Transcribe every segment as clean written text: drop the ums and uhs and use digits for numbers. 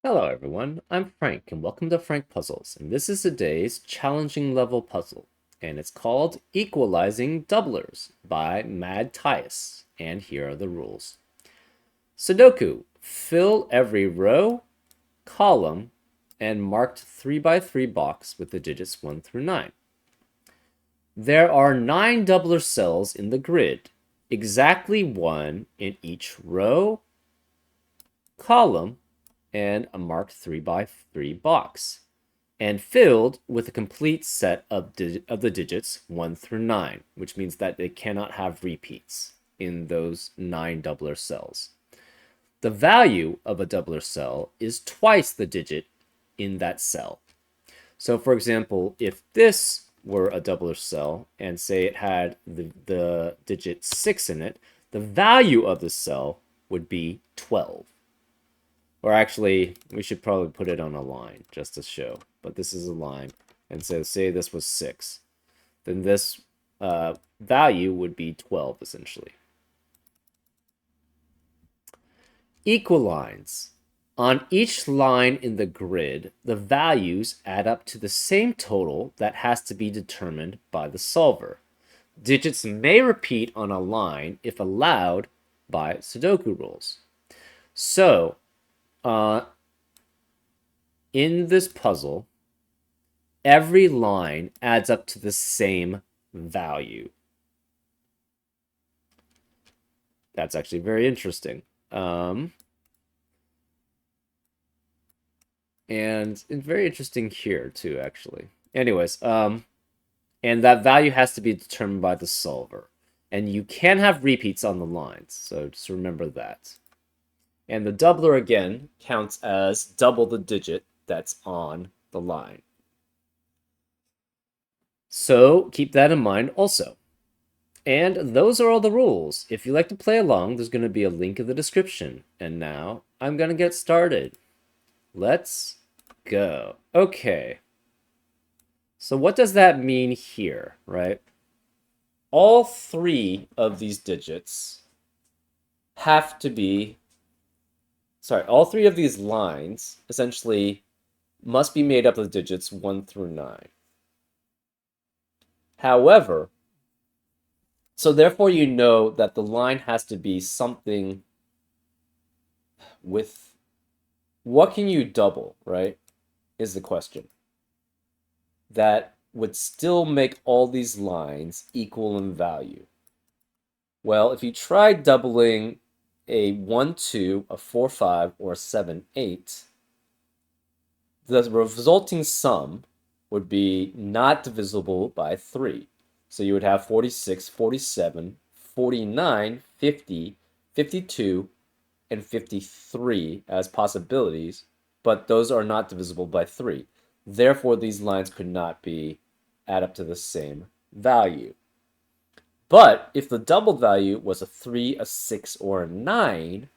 Hello everyone, I'm Frank and welcome to Frank Puzzles, and this is today's challenging level puzzle, and it's called Equalizing Doublers by Mad Tyus, and here are the rules. Sudoku, fill every row, column, and marked 3 by 3 box with the digits 1 through 9. There are 9 doubler cells in the grid, exactly 1 in each row, column, and a marked 3 by 3 box, and filled with a complete set of the digits 1 through 9, which means that they cannot have repeats in those 9 doubler cells. The value of a doubler cell is twice the digit in that cell. So for example, if this were a doubler cell and say it had the digit 6 in it, the value of the cell would be 12. Or actually, we should probably put it on a line just to show. But this is a line. And so say this was 6. Then this value would be 12, essentially. Equal lines. On each line in the grid, the values add up to the same total that has to be determined by the solver. Digits may repeat on a line if allowed by Sudoku rules. So, in this puzzle, every line adds up to the same value. That's actually very interesting. And it's very interesting here too, actually. Anyways, and that value has to be determined by the solver. And you can have repeats on the lines, so just remember that. And the doubler, again, counts as double the digit that's on the line. So keep that in mind also. And those are all the rules. If you like to play along, there's going to be a link in the description. And now I'm going to get started. Let's go. Okay. So what does that mean here, right? All 3 of these digits have to be, all 3 of these lines essentially must be made up of digits 1 through 9. However, so therefore you know that the line has to be something with, what can you double, right, is the question. That would still make all these lines equal in value. Well, if you try doubling a 1, 2, a 4, 5, or a 7, 8, the resulting sum would be not divisible by 3. So you would have 46, 47, 49, 50, 52, and 53 as possibilities, but those are not divisible by 3. Therefore, these lines could not be add up to the same value. But if the double value was a 3, a 6, or a 9,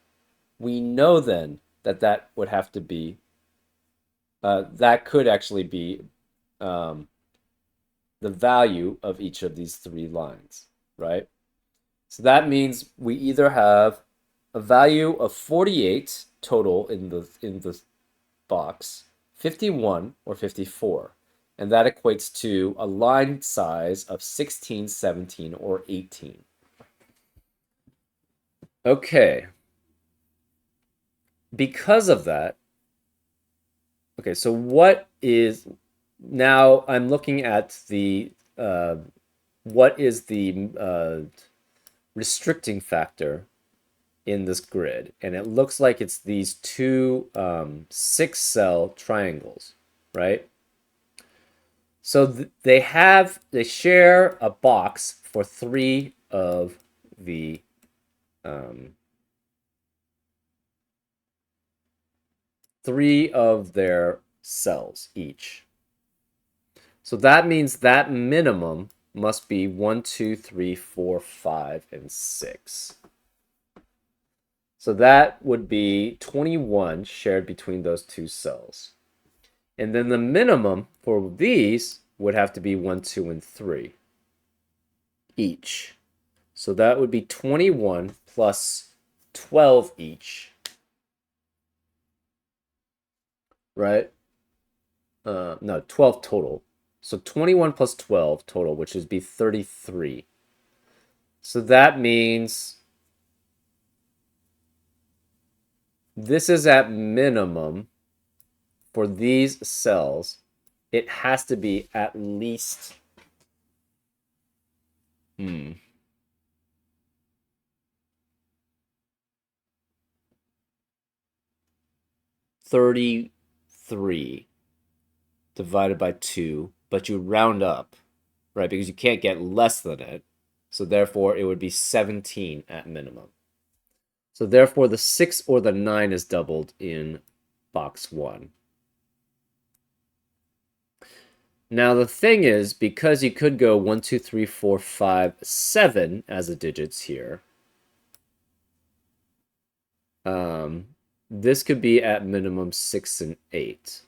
we know then that that would have to be, that could actually be the value of each of these 3 lines, right? So that means we either have a value of 48 total in the box, 51 or 54. And that equates to a line size of 16, 17, or 18. Okay. Because of that, okay, so what is, now I'm looking at the, what is the restricting factor in this grid, and it looks like it's these two 6-cell triangles, right? So they share a box for 3 of the 3 of their cells each. So that means that minimum must be 1, 2, 3, 4, 5, and 6. So that would be 21 shared between those 2 cells. And then the minimum for these would have to be 1, 2, and 3 each. So that would be 21 plus 12 each. right? No, 12 total. So 21 plus 12 total, which would be 33. So that means this is at minimum for these cells. It has to be at least 33 divided by 2, but you round up, right? Because you can't get less than it. So therefore, it would be 17 at minimum. So therefore, the 6 or the 9 is doubled in box 1. Now, the thing is, because you could go 1, 2, 3, 4, 5, 7 as the digits here, this could be at minimum 6 and 8.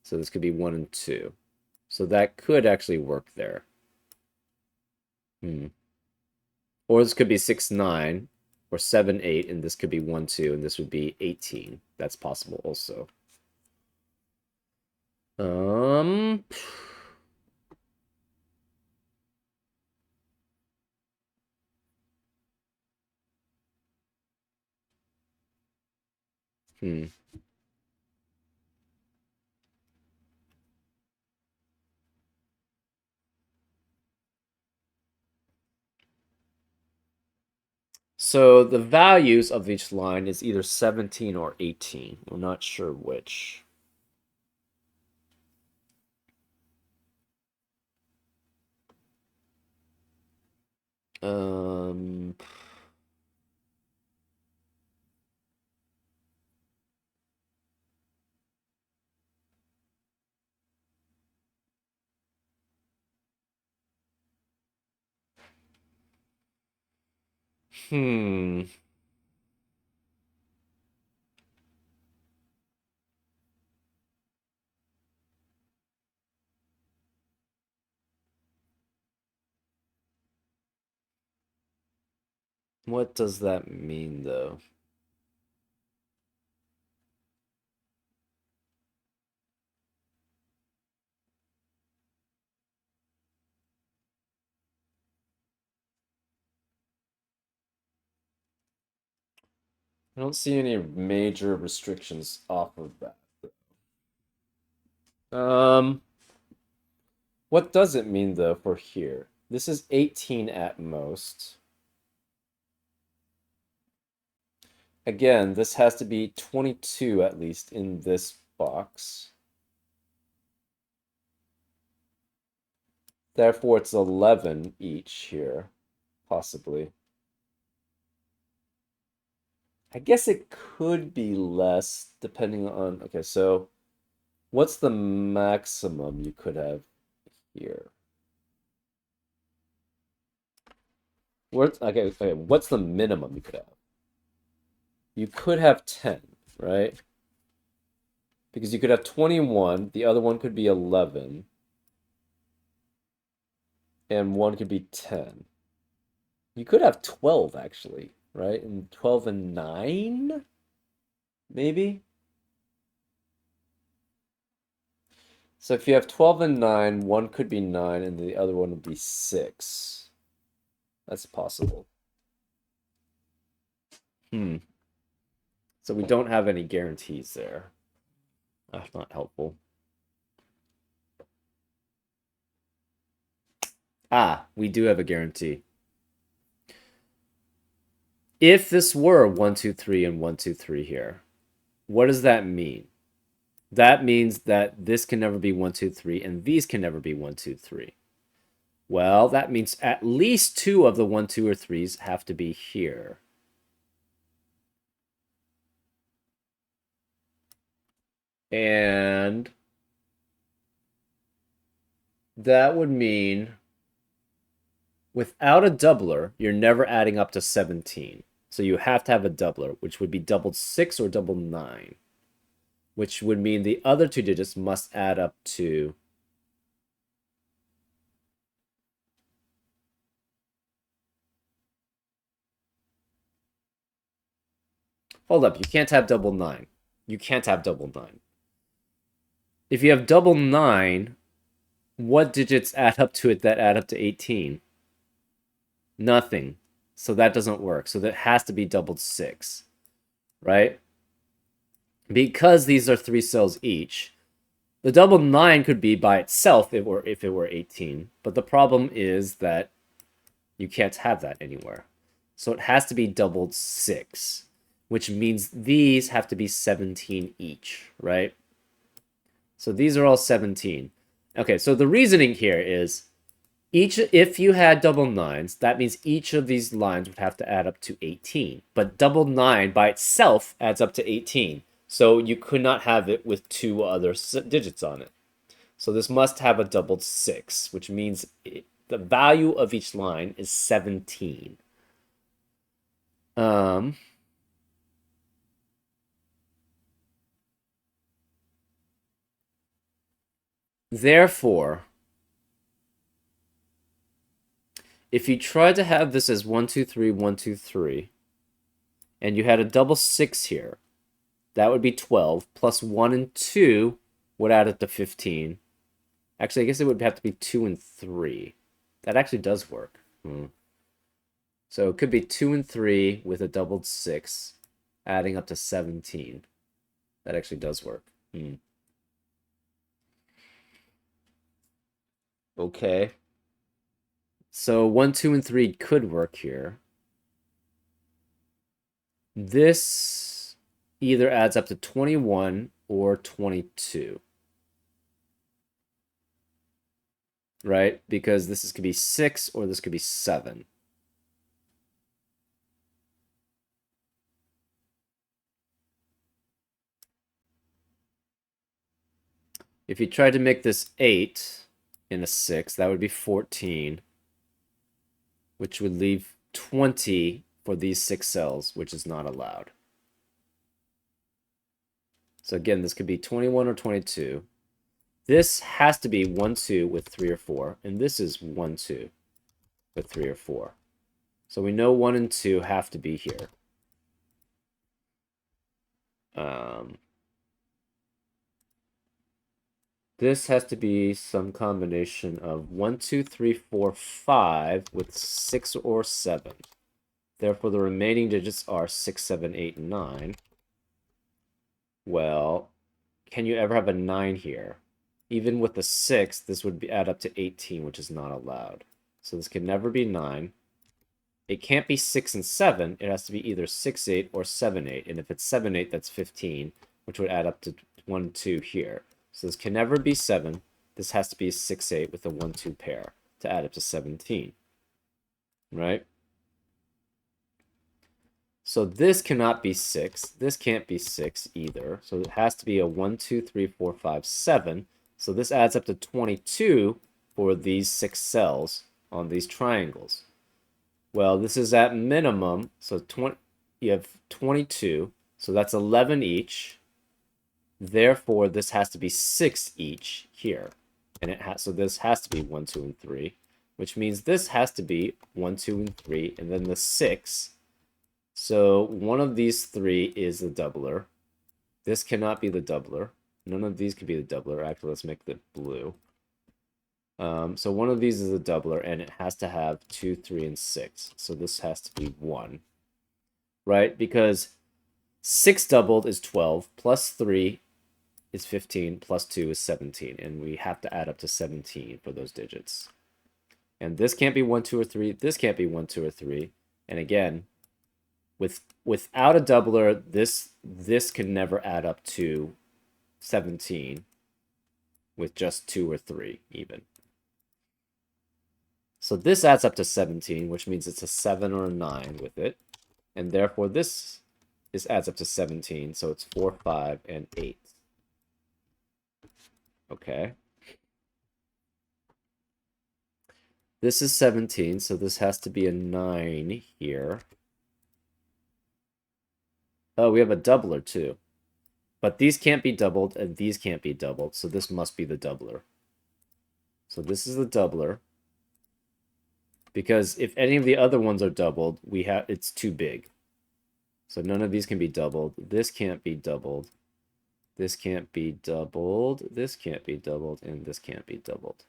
So this could be 1 and 2. So that could actually work there. Or this could be 6, 9, or 7, 8, and this could be 1, 2, and this would be 18. That's possible also. Um, hmm. So the values of each line is either 17 or 18. We're not sure which. Um, hmm. What does that mean, though? I don't see any major restrictions off of that. What does it mean, though, for here? This is 18 at most. Again, this has to be 22 at least in this box. Therefore, it's 11 each here, possibly. I guess it could be less depending on... Okay, so what's the maximum you could have here? Okay, what's the minimum you could have? You could have 10, right? Because you could have 21, the other one could be 11, and one could be 10. You could have 12, actually, right? And 12 and 9, maybe? So if you have 12 and 9, one could be 9, and the other one would be 6. That's possible. So we don't have any guarantees there. That's not helpful. Ah, we do have a guarantee. If this were 1, 2, 3, and 1, 2, 3 here, what does that mean? That means that this can never be 1, 2, 3, and these can never be 1, 2, 3. Well, that means at least 2 of the 1, 2, or 3s have to be here. And that would mean without a doubler, you're never adding up to 17. So you have to have a doubler, which would be doubled 6 or double 9, which would mean the other two digits must add up to... Hold up, you can't have double 9. You can't have double 9. if you have double 9, what digits add up to it that add up to 18? Nothing. So that doesn't work. So that has to be doubled 6, right? Because these are 3 cells each, the double 9 could be by itself if it were 18. But the problem is that you can't have that anywhere. So it has to be doubled 6, which means these have to be 17 each, right? So these are all 17. Okay, so the reasoning here is if you had double 9s, that means each of these lines would have to add up to 18. But double 9 by itself adds up to 18. So you could not have it with 2 other digits on it. So this must have a doubled 6, which means the value of each line is 17. Therefore, if you try to have this as 1, 2, 3, 1, 2, 3, and you had a double 6 here, that would be 12, plus 1 and 2 would add up to 15. Actually, I guess it would have to be 2 and 3. That actually does work. So it could be 2 and 3 with a doubled 6, adding up to 17. That actually does work. Okay. So 1, 2, and 3 could work here. This either adds up to 21 or 22. Right? Because this could be 6 or this could be 7. If you tried to make this 8 in a 6, that would be 14, which would leave 20 for these 6 cells, which is not allowed. So again, this could be 21 or 22. This has to be 1, 2 with 3 or 4, and this is 1, 2 with 3 or 4. So we know 1 and 2 have to be here. This has to be some combination of 1, 2, 3, 4, 5 with 6 or 7. Therefore, the remaining digits are 6, 7, 8, and 9. Well, can you ever have a 9 here? Even with the 6, this would add up to 18, which is not allowed. So this can never be 9. It can't be 6 and 7. It has to be either 6, 8 or 7, 8. And if it's 7, 8, that's 15, which would add up to 1, 2 here. So this can never be 7. This has to be 6, 8 with a 1, 2 pair to add up to 17. Right? So this cannot be 6. This can't be 6 either. So it has to be a 1, 2, 3, 4, 5, 7. So this adds up to 22 for these 6 cells on these triangles. Well, this is at minimum. So you have 22. So that's 11 each. Therefore, this has to be 6 each here. And so this has to be 1, 2, and 3, which means this has to be 1, 2, and 3, and then the 6. So one of these 3 is the doubler. This cannot be the doubler. None of these could be the doubler. Actually, let's make the blue. So one of these is a doubler, and it has to have 2, 3, and 6. So this has to be 1. Right? Because 6 doubled is 12, plus 3 is 15, plus 2 is 17. And we have to add up to 17 for those digits. And this can't be 1, 2, or 3. This can't be 1, 2, or 3. And again, without a doubler, this can never add up to 17 with just 2 or 3 even. So this adds up to 17, which means it's a 7 or a 9 with it. And therefore this adds up to 17, so it's 4, 5, and 8. Okay. This is 17, so this has to be a 9 here. Oh, we have a doubler too. But these can't be doubled, and these can't be doubled, so this must be the doubler. So this is the doubler. Because if any of the other ones are doubled, it's too big. So none of these can be doubled. This can't be doubled. This can't be doubled, this can't be doubled, and this can't be doubled.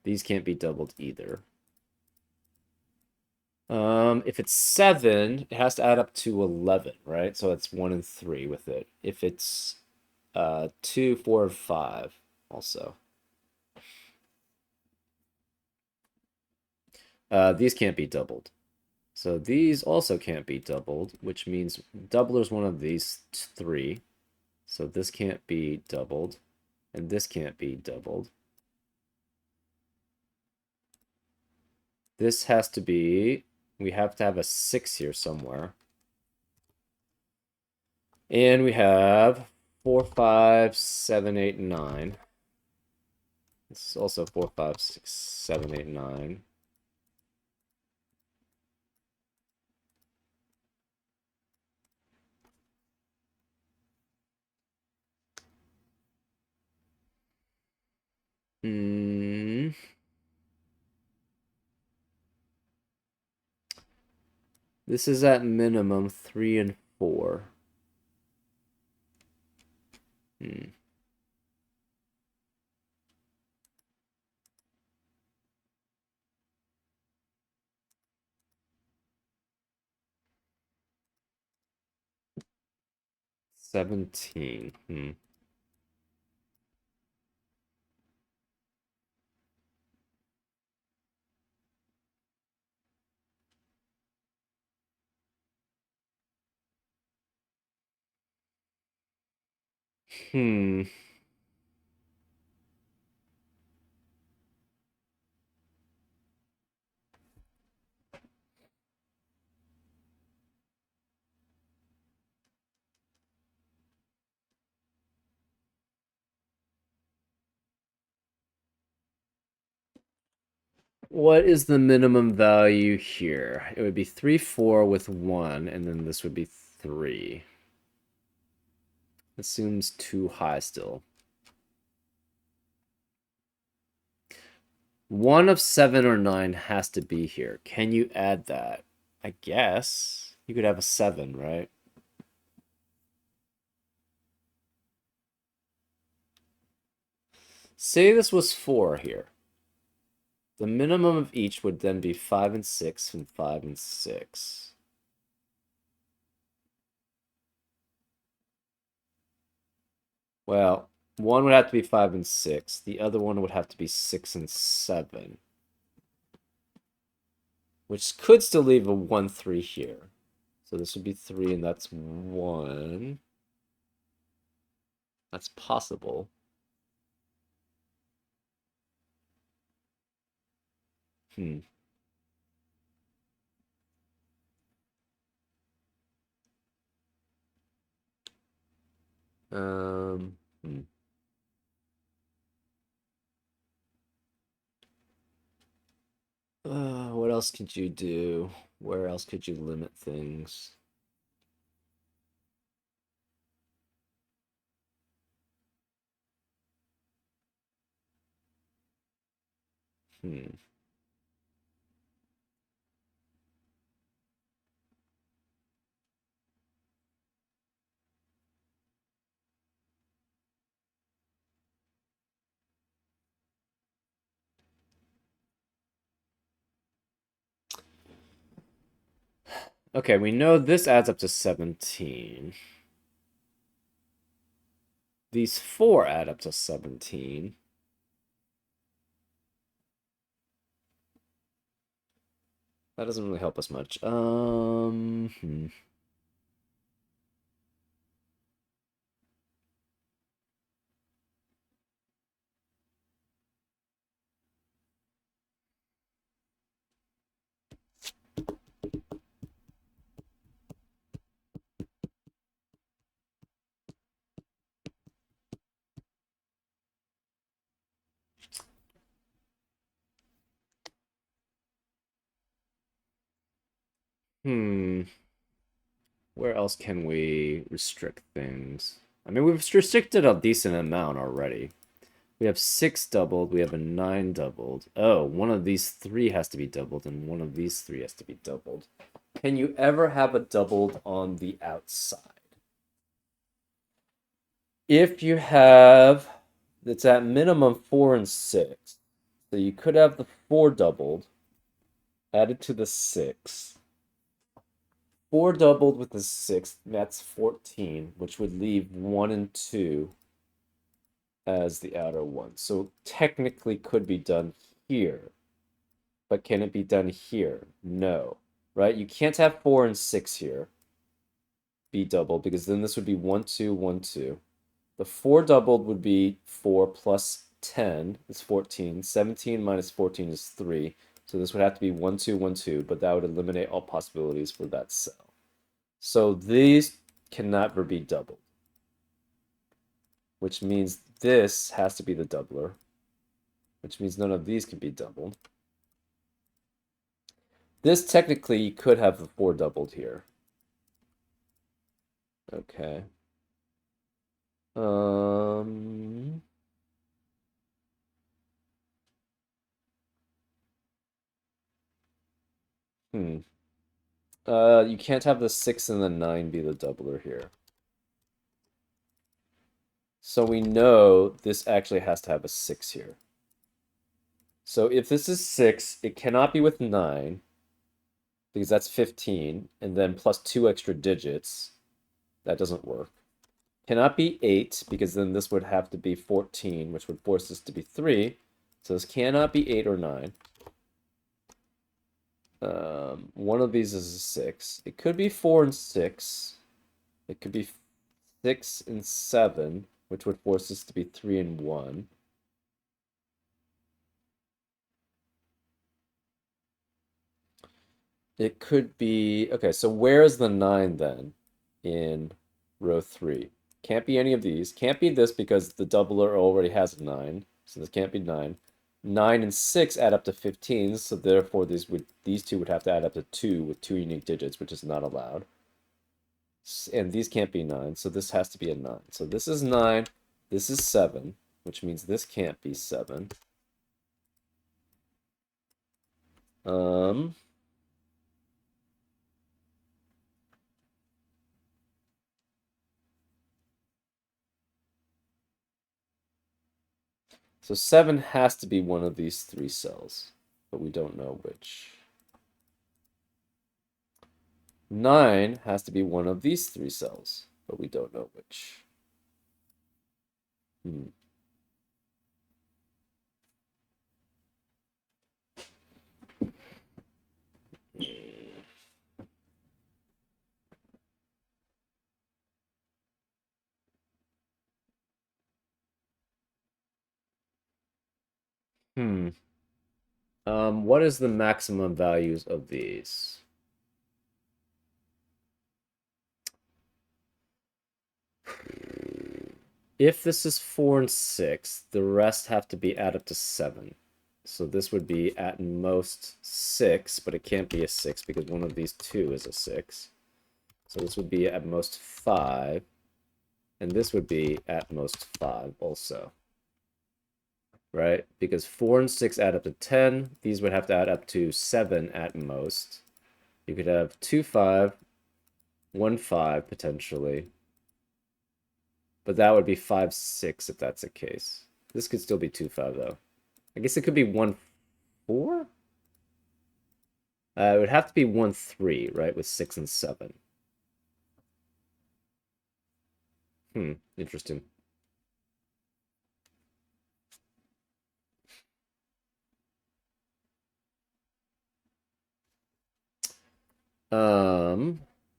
These can't be doubled either. If it's 7, it has to add up to 11, right? So it's 1 and 3 with it. If it's 2, 4, and 5 also. These can't be doubled. So these also can't be doubled, which means doubler's one of these 3. So this can't be doubled, and this can't be doubled. This has to be, we have to have a 6 here somewhere. And we have 4, 5, 7, 8, 9. This is also 4, 5, 6, 7, 8, 9. This is at minimum 3 and 4. 17. What is the minimum value here? It would be 3, 4 with 1, and then this would be 3. That seems too high still. 1 of 7 or 9 has to be here. Can you add that? I guess. You could have a 7, right? Say this was 4 here. The minimum of each would then be 5 and 6 and 5 and 6. Well, one would have to be 5 and 6. The other one would have to be 6 and 7. Which could still leave a 1, 3 here. So this would be 3 and that's 1. That's possible. Hmm. Hmm. What else could you do? Where else could you limit things? Hmm. Okay, we know this adds up to 17. These 4 add up to 17. That doesn't really help us much. Where else can we restrict things? I mean, we've restricted a decent amount already. We have 6 doubled, we have a 9 doubled. Oh, one of these 3 has to be doubled, and one of these 3 has to be doubled. Can you ever have a doubled on the outside? if you have, it's at minimum 4 and 6. So you could have the 4 doubled, added to the 6. 4 doubled with the 6, that's 14, which would leave 1 and 2 as the outer one. So technically could be done here. But can it be done here? No. Right? You can't have 4 and 6 here. Be doubled, because then this would be 1, 2, 1, 2. The 4 doubled would be 4 plus 10 is 14. 17 minus 14 is 3. So this would have to be 1, 2, 1, 2, but that would eliminate all possibilities for that cell. So these cannot be doubled, which means this has to be the doubler, which means none of these can be doubled. This technically could have the 4 doubled here. Okay. You can't have the 6 and the 9 be the doubler here. So we know this actually has to have a 6 here. So if this is 6, it cannot be with 9, because that's 15, and then plus 2 extra digits. That doesn't work. Cannot be 8, because then this would have to be 14, which would force this to be 3. So this cannot be 8 or 9. One of these is a 6. It could be 4 and 6. It could be 6 and 7, which would force this to be 3 and 1. It could be... Okay, so where is the 9 then in row 3? Can't be any of these. Can't be this because the doubler already has a 9. So this can't be 9. 9 and 6 add up to 15, so therefore these two would have to add up to 2 with 2 unique digits, which is not allowed. And these can't be 9, so this has to be a 9. So this is 9, this is 7, which means this can't be 7. So 7 has to be one of these 3 cells, but we don't know which. 9 has to be one of these 3 cells, but we don't know which. What is the maximum values of these? If this is 4 and 6, the rest have to be added up to 7. So this would be at most 6, but it can't be a 6 because one of these 2 is a 6. So this would be at most 5. And this would be at most 5 also. Right? Because 4 and 6 add up to 10. These would have to add up to 7 at most. You could have 2, 5, 1, 5 potentially. But that would be 5, 6 if that's the case. This could still be 2, 5 though. I guess it could be 1, 4? It would have to be 1, 3, right? With 6 and 7. Interesting.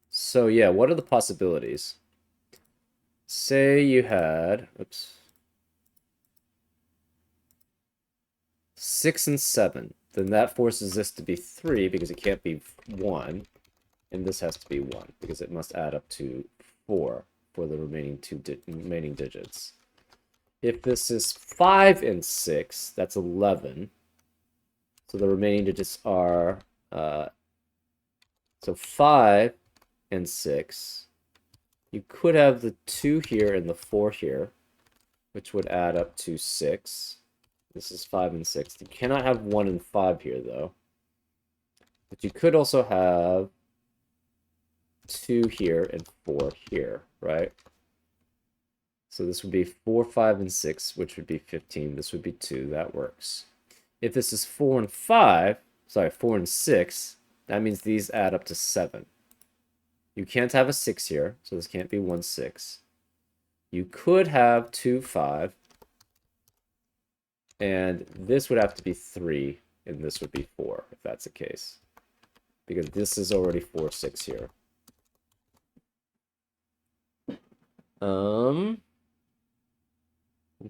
So yeah, what are the possibilities? Say you had, 6 and 7. Then that forces this to be 3 because it can't be 1. And this has to be 1 because it must add up to 4 for the remaining remaining digits. If this is 5 and 6, that's 11. So the remaining digits are so 5 and 6. You could have the 2 here and the 4 here, which would add up to 6. This is 5 and 6. You cannot have 1 and 5 here, though. But you could also have 2 here and 4 here, right? So this would be 4, 5, and 6, which would be 15. This would be 2. That works. If this is 4 and 5, sorry, 4 and 6, that means these add up to 7. You can't have a 6 here, so this can't be 1, 6. You could have 2, 5, and this would have to be 3, and this would be 4, if that's the case. Because this is already 4, 6 here.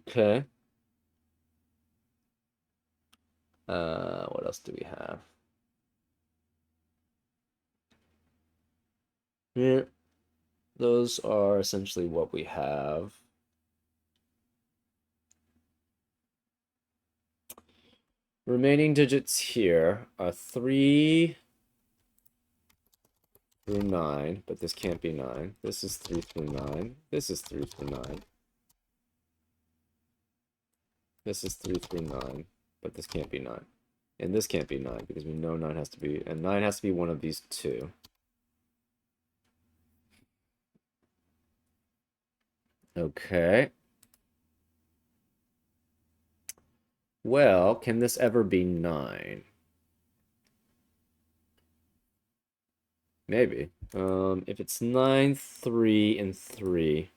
Okay. What else do we have? Yeah, those are essentially what we have. Remaining digits here are 3 through 9, but this can't be 9. This is 3 through 9. This is 3 through 9. This is 3 through 9, but this can't be 9. And this can't be 9, because we know 9 has to be, and 9 has to be one of these two. Okay. Well, can this ever be 9? Maybe. If it's 9, 3, and 3,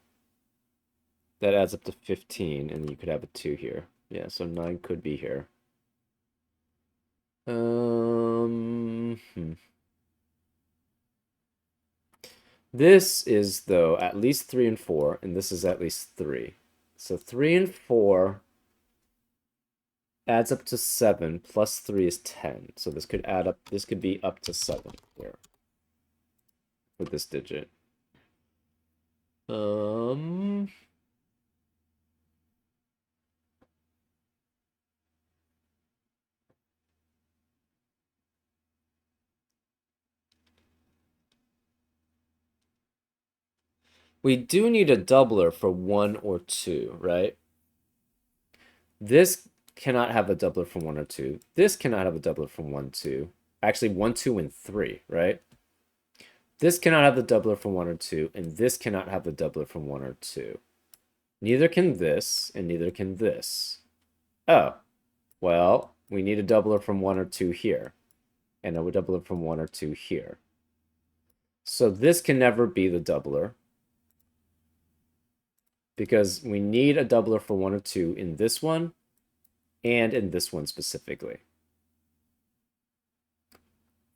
that adds up to 15, and you could have a 2 here. Yeah, so 9 could be here. This is, though, at least 3 and 4, and this is at least 3. So 3 and 4 adds up to 7, plus 3 is 10. So this could add up, this could be up to 7 here with this digit. We do need a doubler for 1 or 2, right? This cannot have a doubler from 1 or 2. This cannot have a doubler from 1, 2. Actually, 1, 2, and 3, right? This cannot have the doubler from 1 or 2, and this cannot have the doubler from 1 or 2. Neither can this, and neither can this. Oh, well, we need a doubler from 1 or 2 here, and a doubler from 1 or 2 here. So this can never be the doubler, because we need a doubler for 1 or 2 in this one, and in this one specifically.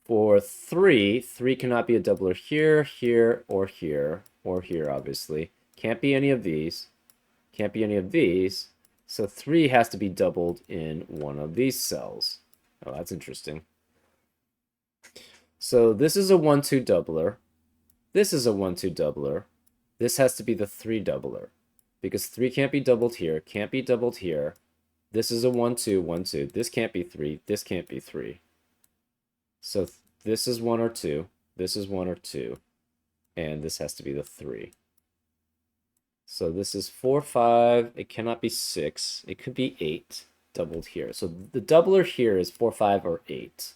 For 3, 3 cannot be a doubler here, here, or here, or here, obviously. Can't be any of these. Can't be any of these. So 3 has to be doubled in one of these cells. Oh, that's interesting. So this is a 1, 2 doubler. This is a 1, 2 doubler. This has to be the 3 doubler. Because 3 can't be doubled here, can't be doubled here. This is a 1, 2, 1, 2. This can't be 3, this can't be 3. So this is 1 or 2, this is 1 or 2, and this has to be the 3. So this is 4, 5, it cannot be 6, it could be 8, doubled here. So the doubler here is 4, 5, or 8.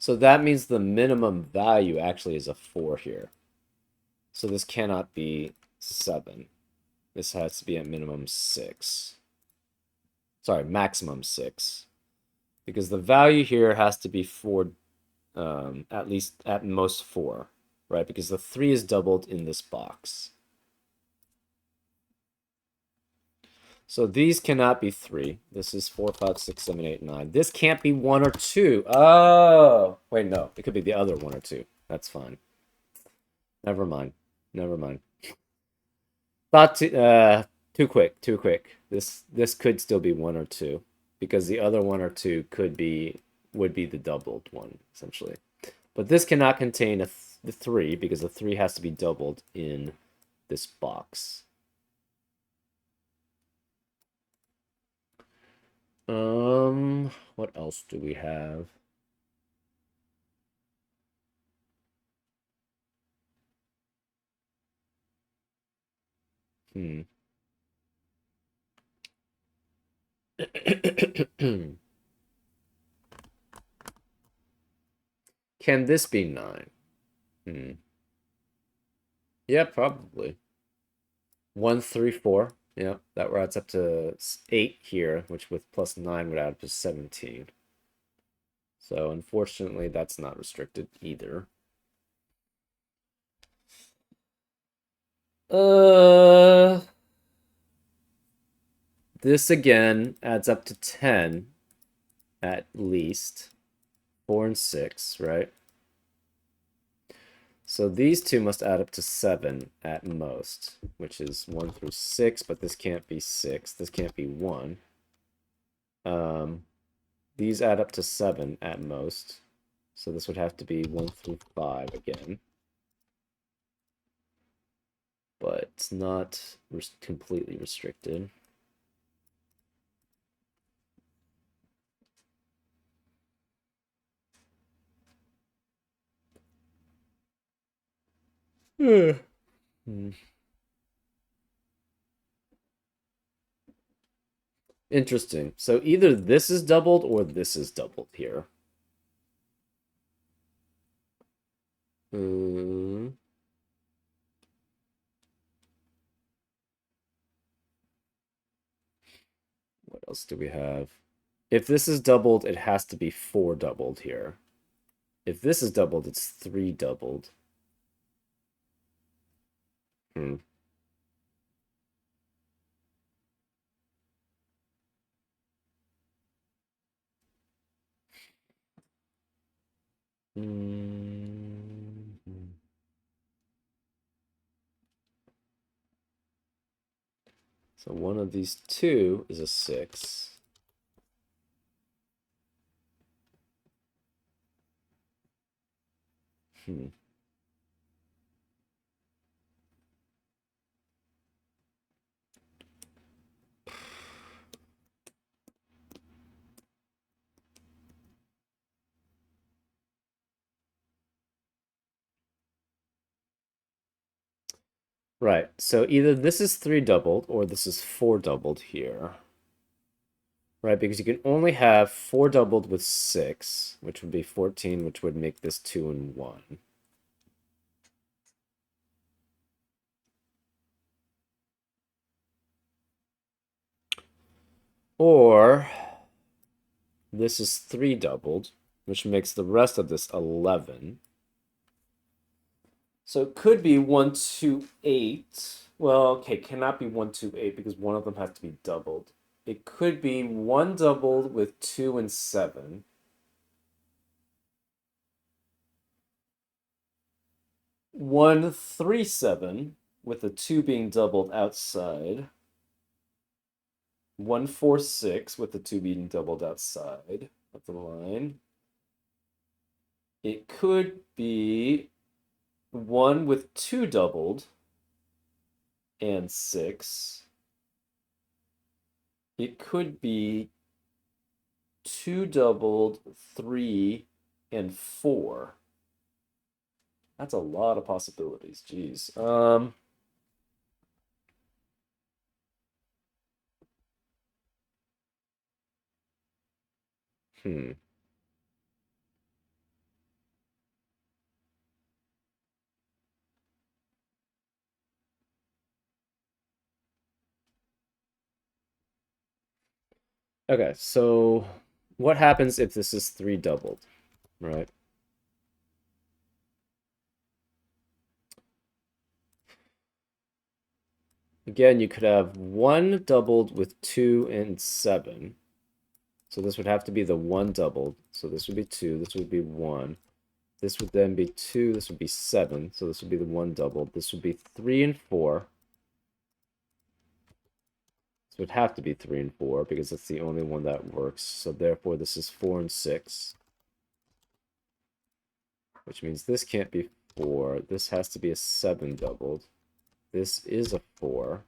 So that means the minimum value actually is a 4 here. So this cannot be 7. This has to be at minimum 6. Sorry, maximum 6. Because the value here has to be 4, at least at most 4, right? Because the 3 is doubled in this box. So these cannot be 3. This is 4, 5, 6, 7, 8, 9. This can't be 1 or 2. Oh, wait, no. It could be the other 1 or 2. That's fine. Never mind. Never mind. Thought too quick. Too quick. This could still be 1 or 2 because the other 1 or 2 would be the doubled one essentially. But this cannot contain the 3 because the 3 has to be doubled in this box. What else do we have? Hmm. Can this be 9? Hmm. Yeah, probably. 1, 3, 4. Yeah, that adds up to 8 here, which with plus 9 would add up to 17. So unfortunately, that's not restricted either. This again adds up to 10 at least. 4 and 6, right? So these two must add up to 7 at most, which is 1 through 6, but this can't be 6. This can't be 1. These add up to 7 at most. So this would have to be 1 through 5 again. But it's not completely restricted. Hmm. Interesting. So either this is doubled or this is doubled here. Hmm. What else do we have? If this is doubled, it has to be 4 doubled here. If this is doubled, it's 3 doubled. Hmm. Mm-hmm. So one of these two is a 6. Hmm. Right. So either this is 3 doubled or this is 4 doubled here. Right, because you can only have 4 doubled with 6, which would be 14, which would make this 2 and 1. Or this is 3 doubled, which makes the rest of this 11. So it could be 1, 2, 8. Well, okay, cannot be 1, 2, 8 because one of them has to be doubled. It could be 1 doubled with 2 and 7. 1, 3, 7 with the 2 being doubled outside. 1, 4, 6 with the 2 being doubled outside of the line. It could be 1 with 2 doubled and 6. It could be 2 doubled, 3, and 4. That's a lot of possibilities. Jeez. Hmm. Okay, so what happens if this is 3 doubled, right? Again, you could have 1 doubled with 2 and 7. So this would have to be the 1 doubled. So this would be 2, this would be 1. This would then be 2, this would be 7. So this would be the 1 doubled. This would be 3 and 4. This would have to be 3 and 4 because it's the only one that works. So therefore this is 4 and 6. Which means this can't be 4. This has to be a 7 doubled. This is a 4.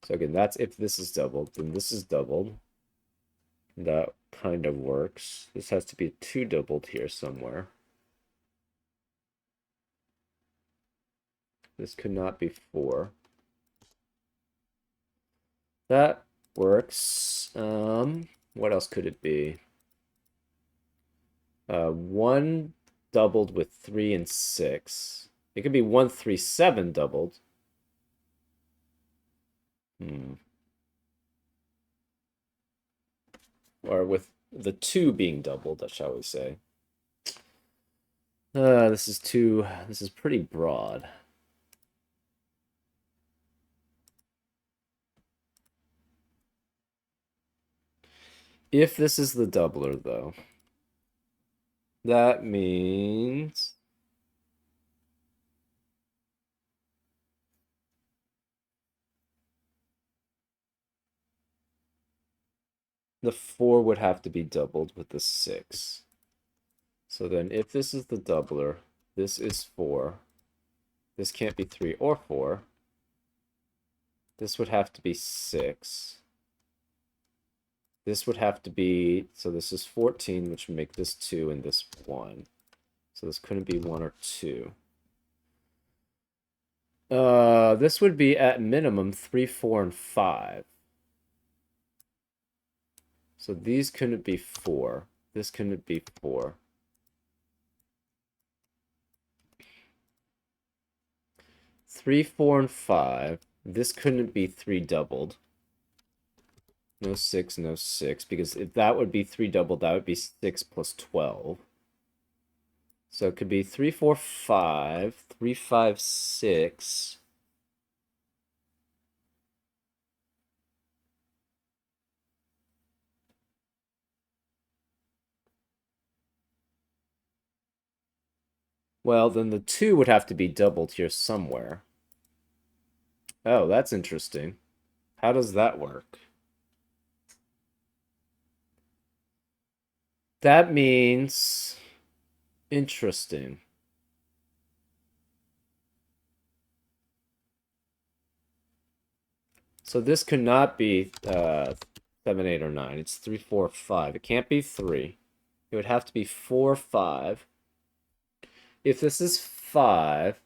So again, that's if this is doubled. Then this is doubled. That kind of works. This has to be a 2 doubled here somewhere. This could not be 4. That works. What else could it be? 1 doubled with 3 and 6. It could be 1, 3, 7 doubled. Or with the 2 being doubled, shall we say. This is pretty broad. If this is the doubler, though, that means the 4 would have to be doubled with the 6. So then if this is the doubler, this is 4. This can't be 3 or 4. This would have to be 6. This would have to be, so this is 14, which would make this 2 and this 1. So this couldn't be 1 or 2. This would be at minimum 3, 4, and 5. So these couldn't be 4. This couldn't be 4. Three, 4, and 5. This couldn't be 3 doubled. No 6, no 6. Because if that would be 3 doubled, that would be 6 plus 12. So it could be 3, 4, 5. 3, 5, 6. Well, then the 2 would have to be doubled here somewhere. Oh, that's interesting. How does that work? That means... Interesting. So this could not be 7, 8, or 9. It's 3, 4, 5. It can't be 3. It would have to be 4, 5. If this is 5,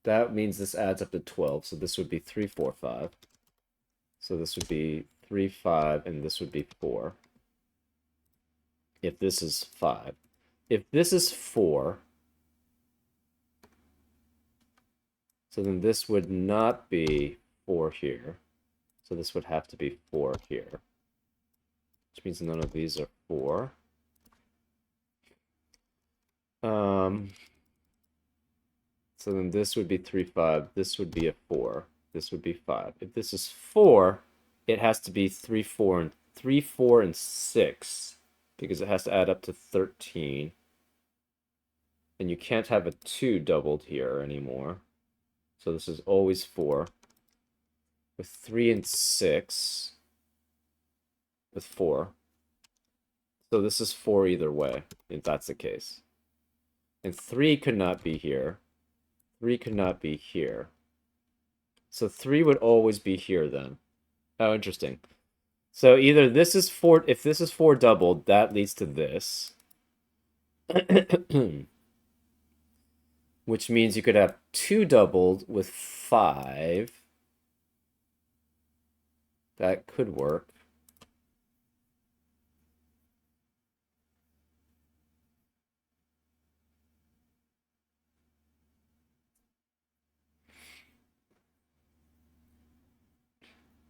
that means this adds up to 12. So this would be 3, 4, 5. So this would be 3, 5, and this would be 4. If this is 5. If this is 4, so then this would not be 4 here. So this would have to be 4 here. Which means none of these are 4. So then this would be 3, 5. This would be a 4. This would be 5. If this is 4, it has to be 3, 4, and 3, 4, and 6. Because it has to add up to 13. And you can't have a 2 doubled here anymore. So this is always 4. With 3 and 6. With 4. So this is 4 either way, if that's the case. And 3 could not be here. 3 could not be here. So 3 would always be here then. Oh, interesting. So either this is 4, if this is 4 doubled, that leads to this. Which means you could have 2 doubled with 5. That could work.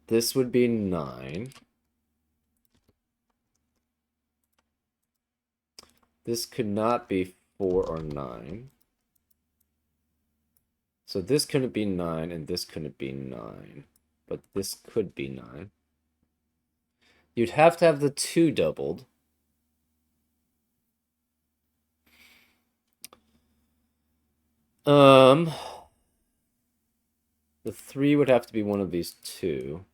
This would be 9. This could not be 4 or 9. So this couldn't be 9, and this couldn't be 9. But this could be 9. You'd have to have the 2 doubled. The 3 would have to be one of these 2.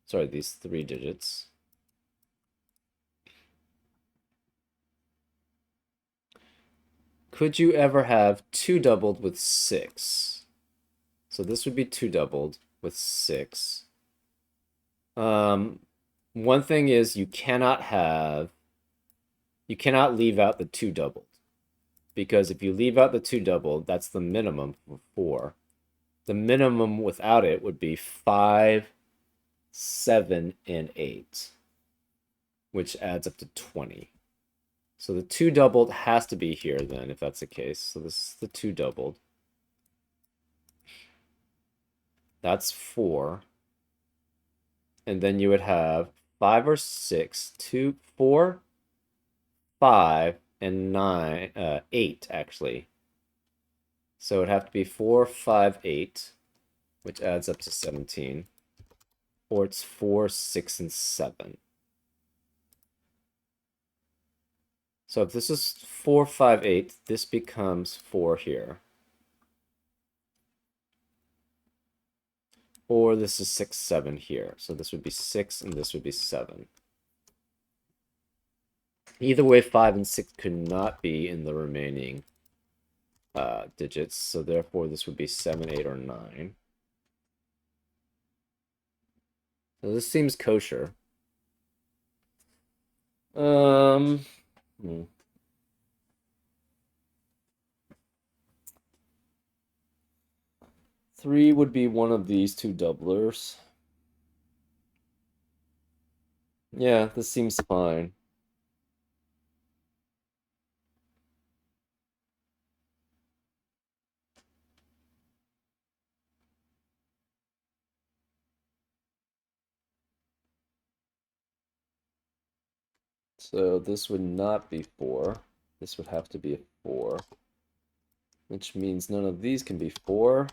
Sorry, these 3 digits. Could you ever have 2 doubled with 6? So this would be 2 doubled with 6. One thing is you cannot leave out the 2 doubled. because if you leave out the 2 doubled, that's the minimum for 4. The minimum without it would be 5, 7, and 8, which adds up to 20. So the 2 doubled has to be here then, if that's the case. So this is the 2 doubled. That's 4. And then you would have 5 or 6, 2, 4, 5, and 9, 8 actually. So it'd have to be 4, 5, 8, which adds up to 17. Or it's 4, 6, and 7. So if this is 4, 5, 8, this becomes 4 here. Or this is 6, 7 here. So this would be 6 and this would be 7. Either way, 5 and 6 could not be in the remaining digits. So therefore, this would be 7, 8, or 9. So this seems kosher. Hmm. 3 would be one of these 2 doublers. Yeah, this seems fine. So this would not be 4. This would have to be a 4. Which means none of these can be 4.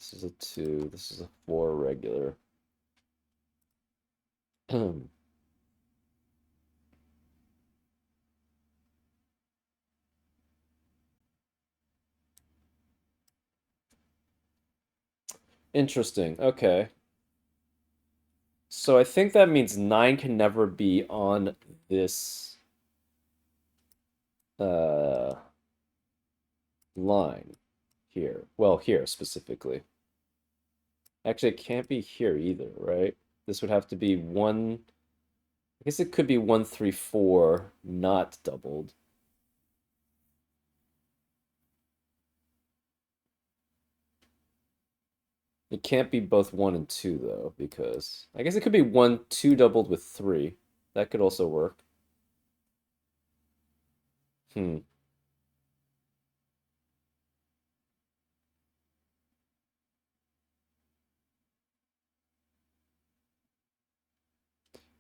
This is a 2. This is a 4 regular. Interesting. Okay. So I think that means 9 can never be on this uh, line here. Well, here specifically. Actually, it can't be here either, right? This would have to be 1. I guess it could be 1, 3, 4, not doubled. It can't be both 1 and 2, though, because I guess it could be 1, 2 doubled with 3. That could also work. Hmm.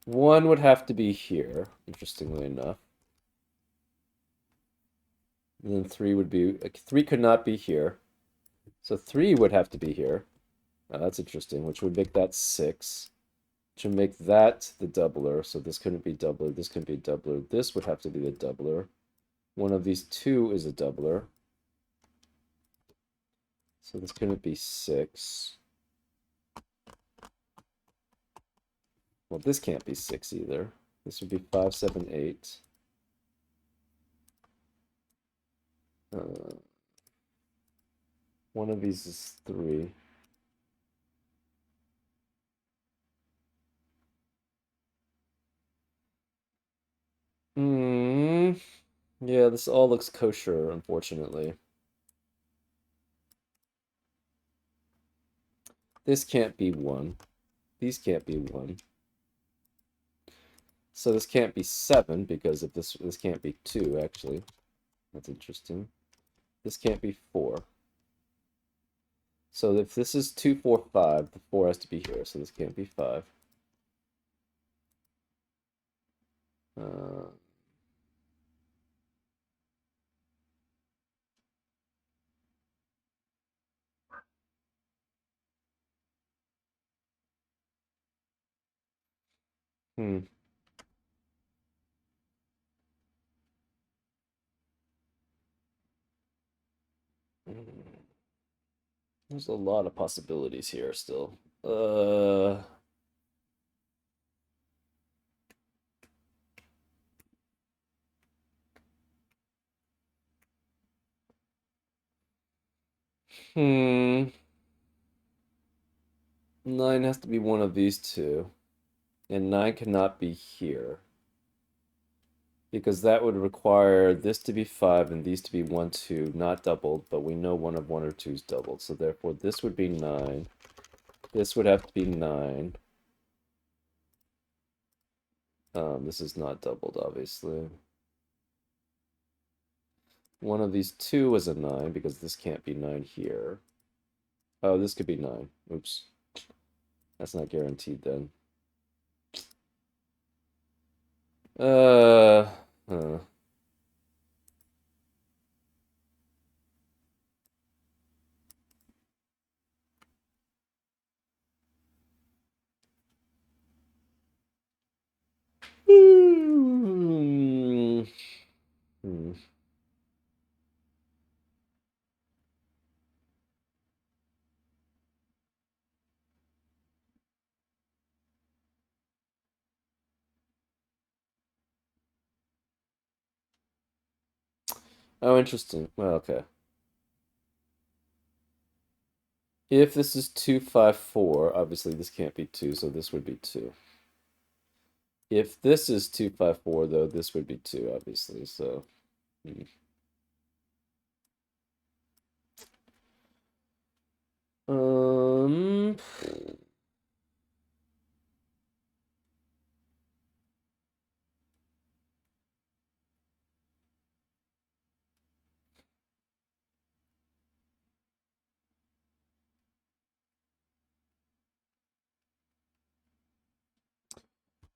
1 would have to be here, interestingly enough. And then 3 would be... 3 could not be here. So 3 would have to be here. That's interesting, which would make that 6. Which would make that the doubler. So this couldn't be doubler. This couldn't be doubler. This would have to be the doubler. One of these 2 is a doubler. So this couldn't be 6. Well, this can't be 6 either. This would be 5, 7, 8. One of these is 3. Hmm. Yeah, this all looks kosher, unfortunately. This can't be 1. These can't be 1. So this can't be 7 because if this can't be 2 actually. That's interesting. This can't be 4. So if this is 2, 4, 5, the 4 has to be here. So this can't be 5. Uh, hmm. There's a lot of possibilities here still. Hmm. 9 has to be one of these 2. And 9 cannot be here. Because that would require this to be 5 and these to be 1, 2, not doubled, but we know one of 1 or 2 is doubled. So therefore this would be 9. This would have to be 9. This is not doubled, obviously. One of these 2 is a 9 because this can't be 9 here. Oh, this could be 9. Oops. That's not guaranteed then. Huh. Hmm. Oh, interesting. Well, okay. If this is 2, 5, 4, obviously this can't be 2, so this would be 2. If this is 2, 5, 4, though, this would be 2, obviously, so... Um...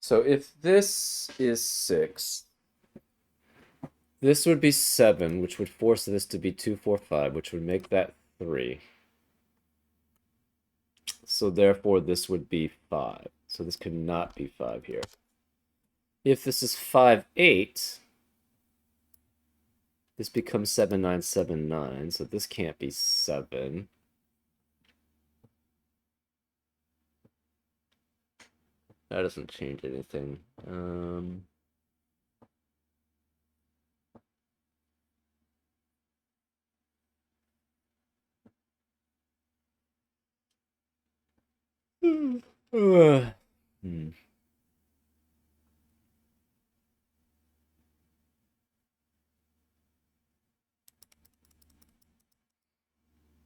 So if this is 6, this would be 7, which would force this to be 2, 4, 5, which would make that 3. So therefore this would be 5. So this could not be 5 here. If this is 5, 8, this becomes 7, 9, 7, 9, so this can't be 7. That doesn't change anything. Hmm.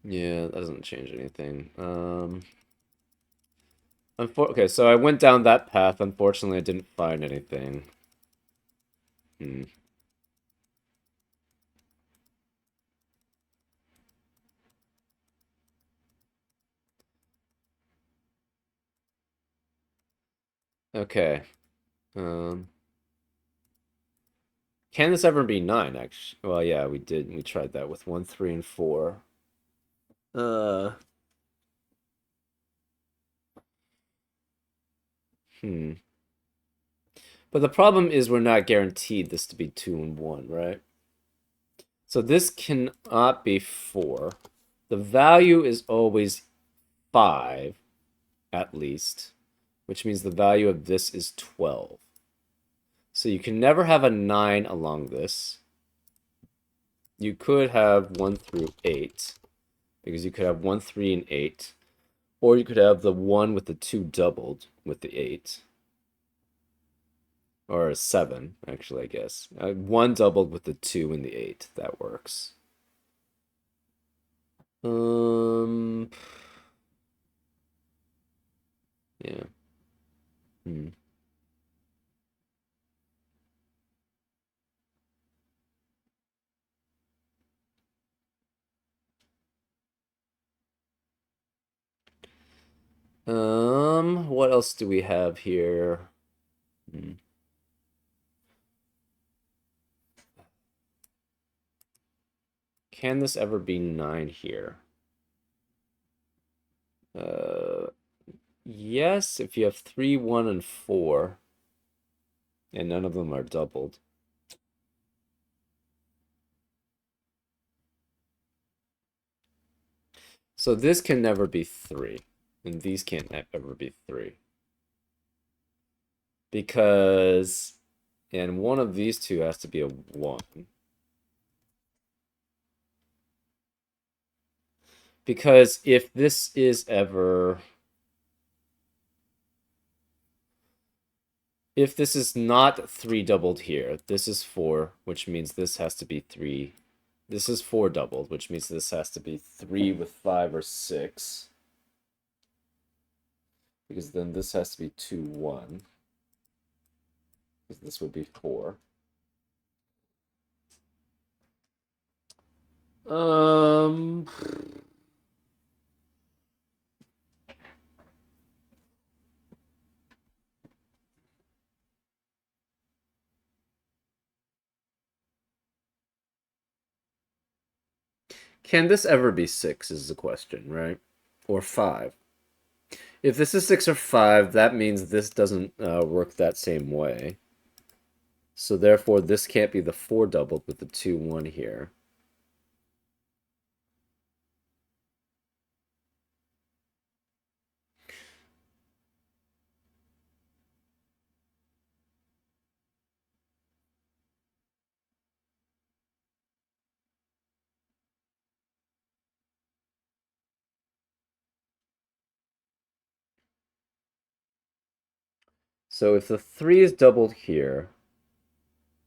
Yeah, that doesn't change anything. Okay, so I went down that path. Unfortunately, I didn't find anything. Hmm. Okay. Um, can this ever be 9, actually? Well, yeah, we did. We tried that with 1, 3, and 4. Uh, hmm. But the problem is we're not guaranteed this to be 2 and 1, right? So this cannot be 4. The value is always 5, at least, which means the value of this is 12. So you can never have a 9 along this. You could have 1 through 8, because you could have 1, 3, and 8. Or you could have the 1 with the 2 doubled with the 8. Or 7, actually, I guess. 1 doubled with the 2 and the 8. That works. Um, yeah. Hmm. What else do we have here? Hmm. Can this ever be 9 here? Uh, yes, if you have 3, 1, and 4, and none of them are doubled. So this can never be 3, and these can't ever be 3. Because, and one of these two has to be a 1. Because if this is ever... if this is not 3 doubled here, this is 4, which means this has to be 3. This is 4 doubled, which means this has to be 3 with 5 or 6. Because then this has to be 2, 1. Because this would be 4. Um... Can this ever be 6 is the question, right? Or 5? If this is 6 or 5, that means this doesn't work that same way. So therefore, this can't be the 4 doubled with the 2, 1 here. So if the 3 is doubled here,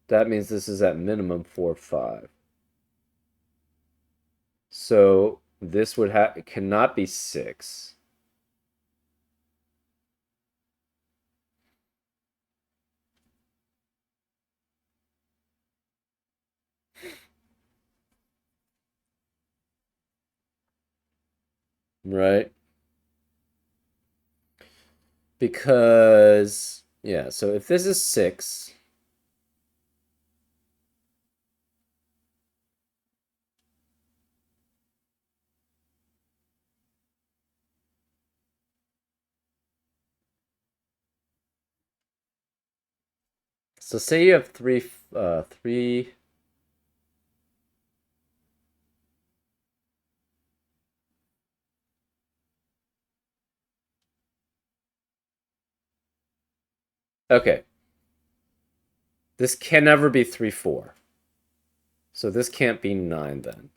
that means this is at minimum 4, 5. So this would have cannot be 6. Right? Because, yeah, so if this is 6, so say you have 3, okay, this can never be 3, 4. So this can't be 9 then.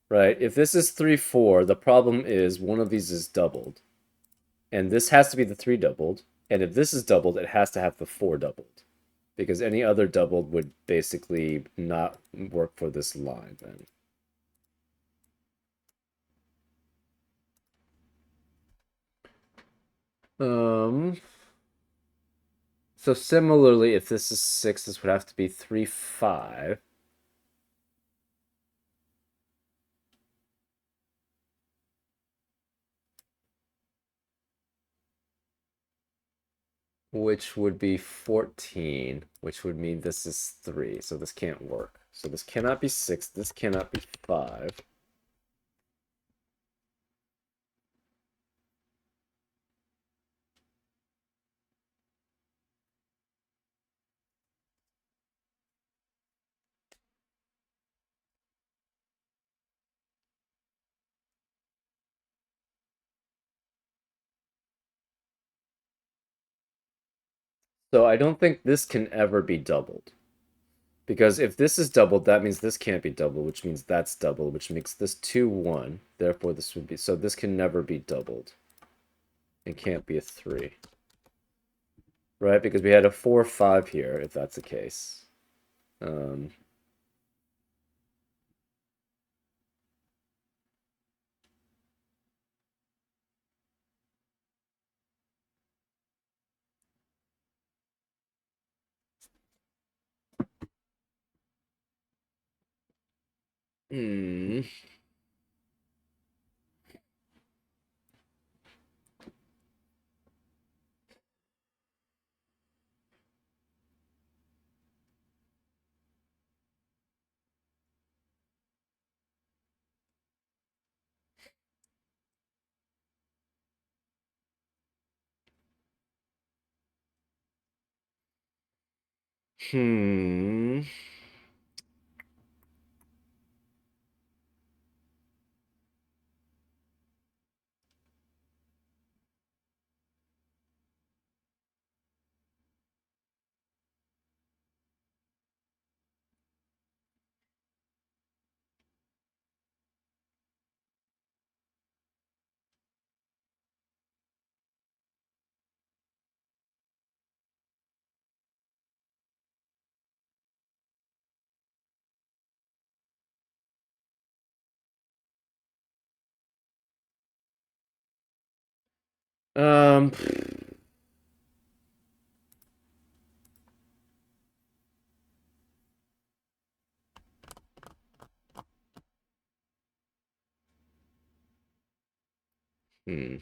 Right? If this is 3, 4, the problem is one of these is doubled. And this has to be the 3 doubled. And if this is doubled, it has to have the 4 doubled. Because any other doubled would basically not work for this line then. So similarly, if this is 6, this would have to be 3, 5. Which would be 14, which would mean this is 3. So this can't work. So this cannot be 6, this cannot be 5. So I don't think this can ever be doubled. Because if this is doubled, that means this can't be doubled, which means that's doubled, which makes this 2, 1. Therefore, this would be... So this can never be doubled. It can't be a 3. Right? Because we had a 4, 5 here, if that's the case. Um, hmm. Hmm. Um, hmm.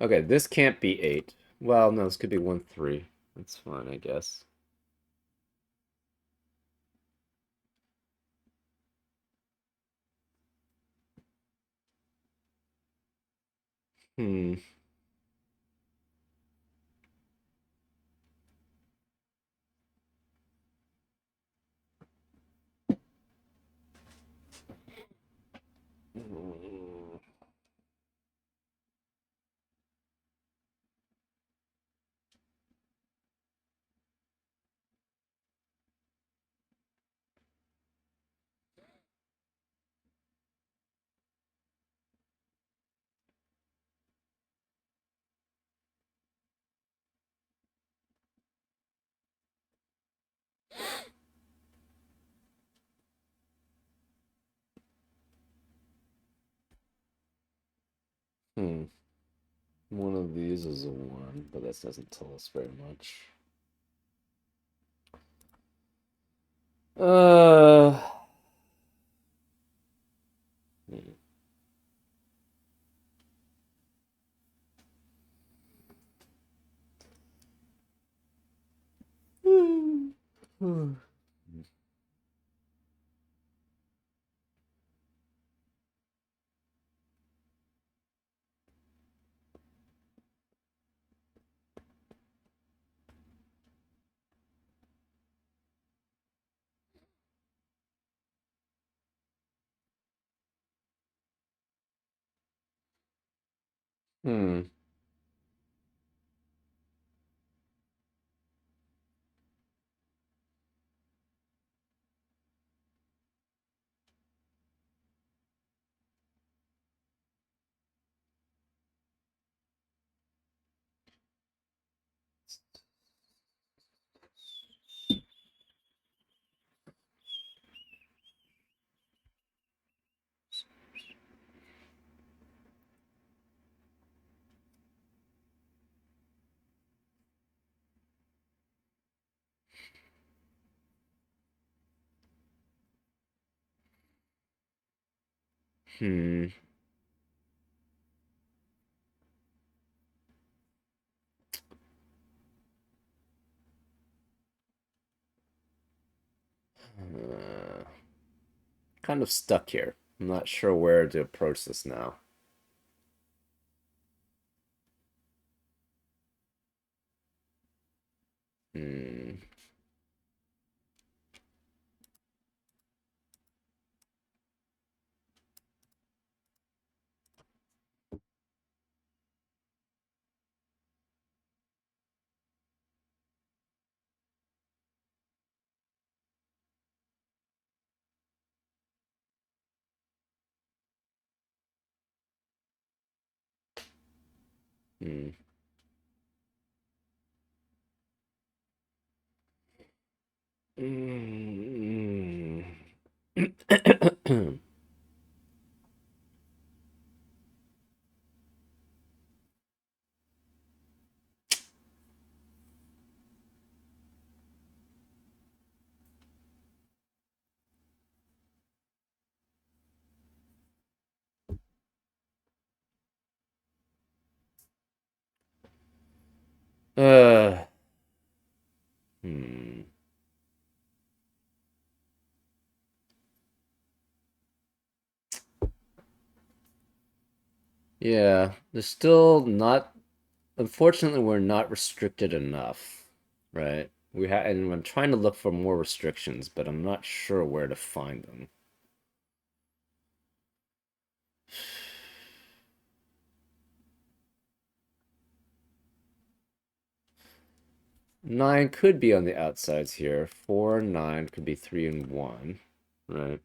Okay, this can't be 8. Well, no, this could be 1, 3. That's fine, I guess. Hmm. Hmm. One of these is a 1, but that doesn't tell us very much. Uh. Hmm. Hmm. Hmm. Hmm. Kind of stuck here. I'm not sure where to approach this now. Hmm. Hmm. Hmm. uh. Hmm. Yeah, there's still not. Unfortunately, we're not restricted enough, right? And I'm trying to look for more restrictions, but I'm not sure where to find them. Nine could be on the outsides here. 4 and 9 could be 3 and 1, right?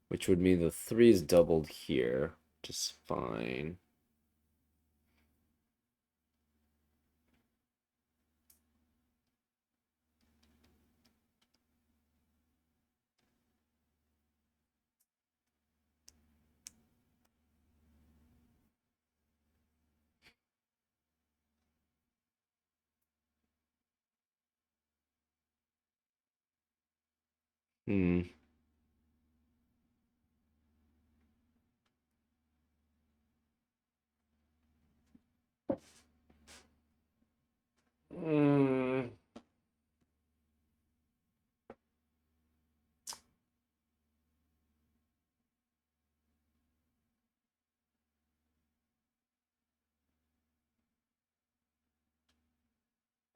Which would mean the 3 is doubled here, which is fine. Hmm. Mm.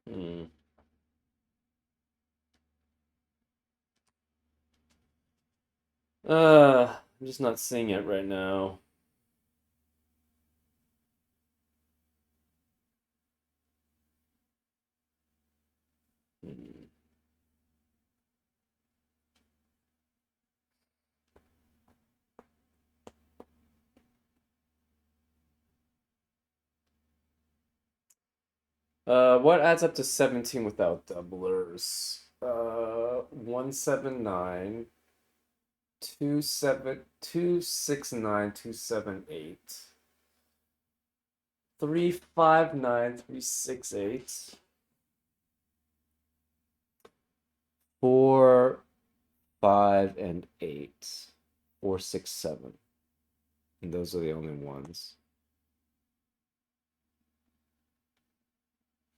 Hmm. I'm just not seeing it right now. Hmm. What adds up to 17 without doublers? 179, 269, 278, 359, 368, 4, 5, and 8. 4, 6, 7. And those are the only ones.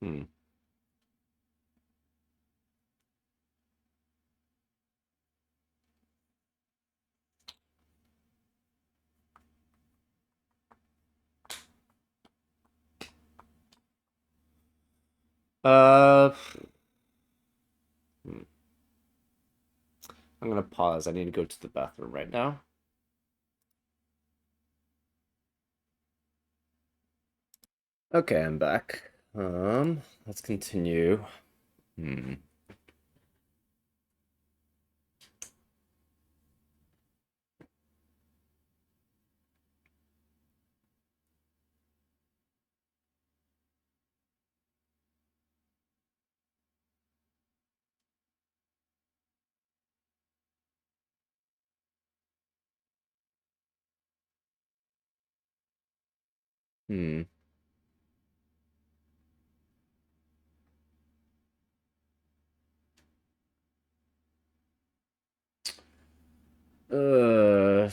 Hmm. Uh, hmm. I'm gonna pause. I need to go to the bathroom right now. Okay, I'm back. Let's continue. Hmm. Hmm. Uh.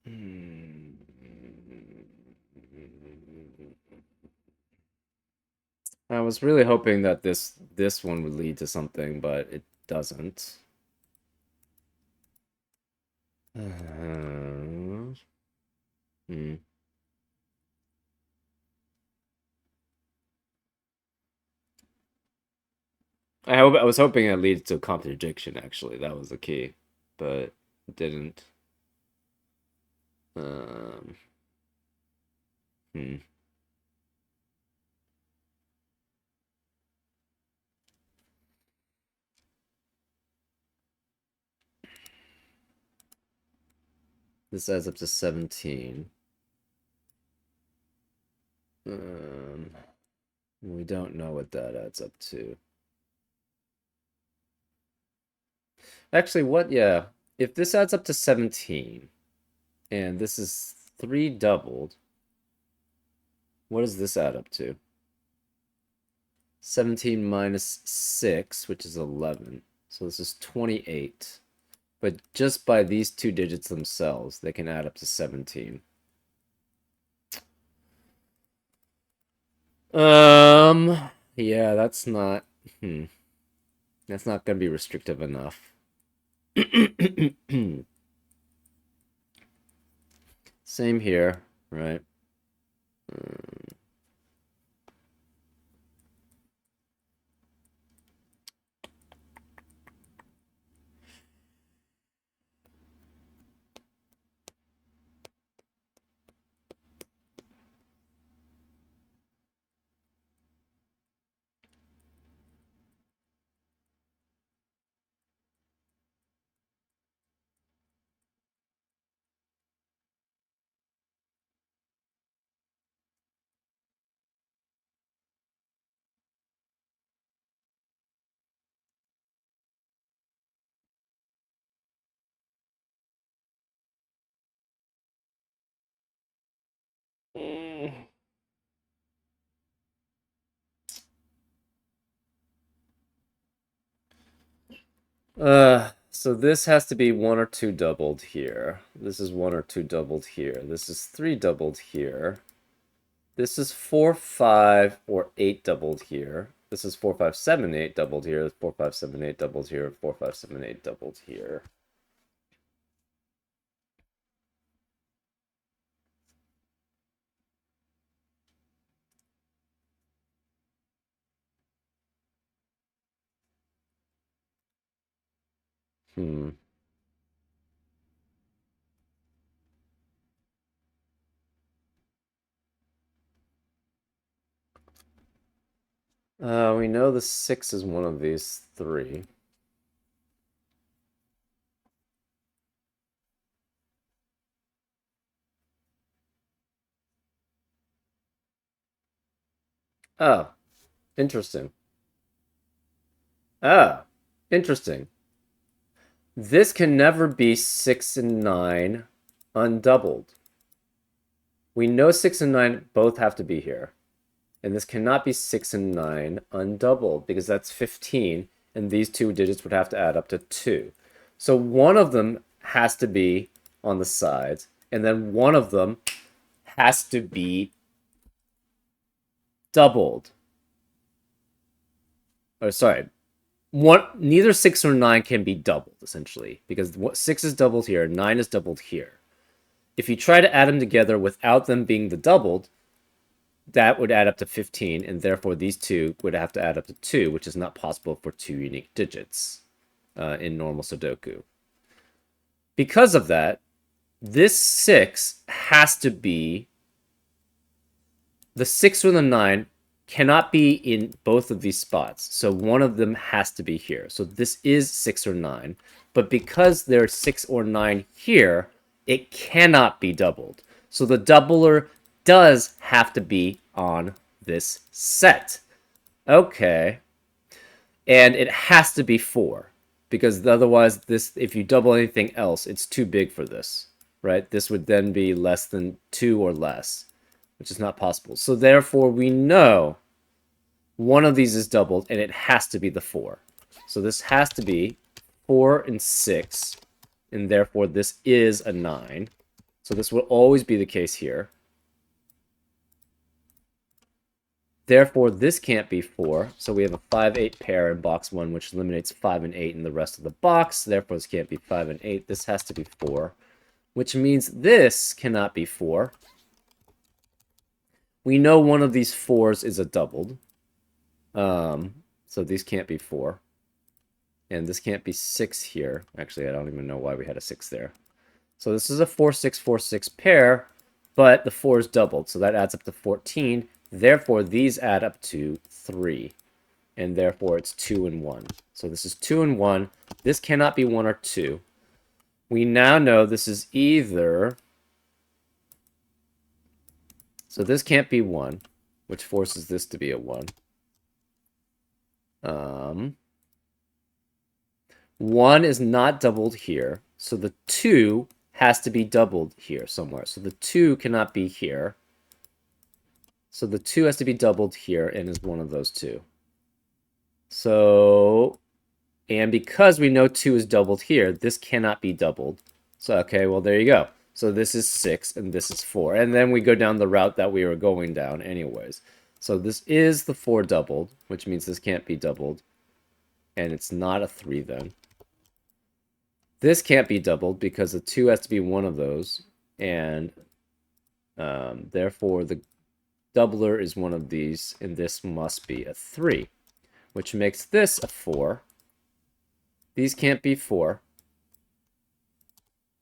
Hmm. I was really hoping that this one would lead to something, but it doesn't. Hmm. I was hoping it leads to a contradiction, actually. That was the key, but it didn't. Um, hmm. This adds up to 17. Um, we don't know what that adds up to. Actually, what? Yeah. If this adds up to 17, and this is 3 doubled, what does this add up to? 17 minus 6, which is 11. So this is 28. But just by these two digits themselves, they can add up to 17. Um, Yeah, that's not... That's not going to be restrictive enough. Same here, right? So this has to be 1 or 2 doubled here. This is 1 or 2 doubled here. This is 3 doubled here. This is 4, 5, or 8 doubled here. This is 4, 5, 7, 8 doubled here. 4, 5, 7, 8 doubled here. 4, 5, 7, 8 doubled here. Hmm. We know the 6 is one of these 3. Oh, interesting. Ah, interesting. This can never be 6 and 9 undoubled. We know 6 and 9 both have to be here. And this cannot be 6 and 9 undoubled because that's 15, and these two digits would have to add up to 2. So one of them has to be on the sides, and then one of them has to be doubled. Or sorry, neither 6 or 9 can be doubled, essentially, because 6 is doubled here, 9 is doubled here. If you try to add them together without them being the doubled, that would add up to 15, and therefore these two would have to add up to 2, which is not possible for 2 unique digits in normal Sudoku. Because of that, this 6 has to be... The 6 or the 9 cannot be in both of these spots, so one of them has to be here. So this is 6 or 9, but because there's 6 or 9 here, it cannot be doubled. So the doubler does have to be on this set. Okay. And it has to be 4, because otherwise this, if you double anything else, it's too big for this, right? This would then be less than 2 or less, which is not possible. So therefore we know one of these is doubled, and it has to be the 4. So this has to be 4 and 6, and therefore this is a 9. So this will always be the case here. Therefore, this can't be 4, so we have a 5-8 pair in box 1, which eliminates 5 and 8 in the rest of the box. Therefore, this can't be 5 and 8. This has to be 4, which means this cannot be 4. We know one of these 4s is a doubled. So these can't be 4. And this can't be 6 here. Actually, I don't even know why we had a 6 there. So this is a 4-6, 4-6 pair, but the 4 is doubled, so that adds up to 14. Therefore, these add up to 3, and therefore it's 2 and 1. So this is 2 and 1. This cannot be 1 or 2. We now know this is either... So this can't be 1, which forces this to be a 1. 1 is not doubled here, so the 2 has to be doubled here somewhere. So the 2 cannot be here. So the 2 has to be doubled here and is one of those two. So, and because we know 2 is doubled here, this cannot be doubled. So, okay, well, there you go. So this is 6 and this is 4. And then we go down the route that we were going down anyways. So this is the 4 doubled, which means this can't be doubled. And it's not a 3 then. This can't be doubled because a 2 has to be one of those. And therefore, the doubler is one of these, and this must be a 3, which makes this a 4. These can't be 4.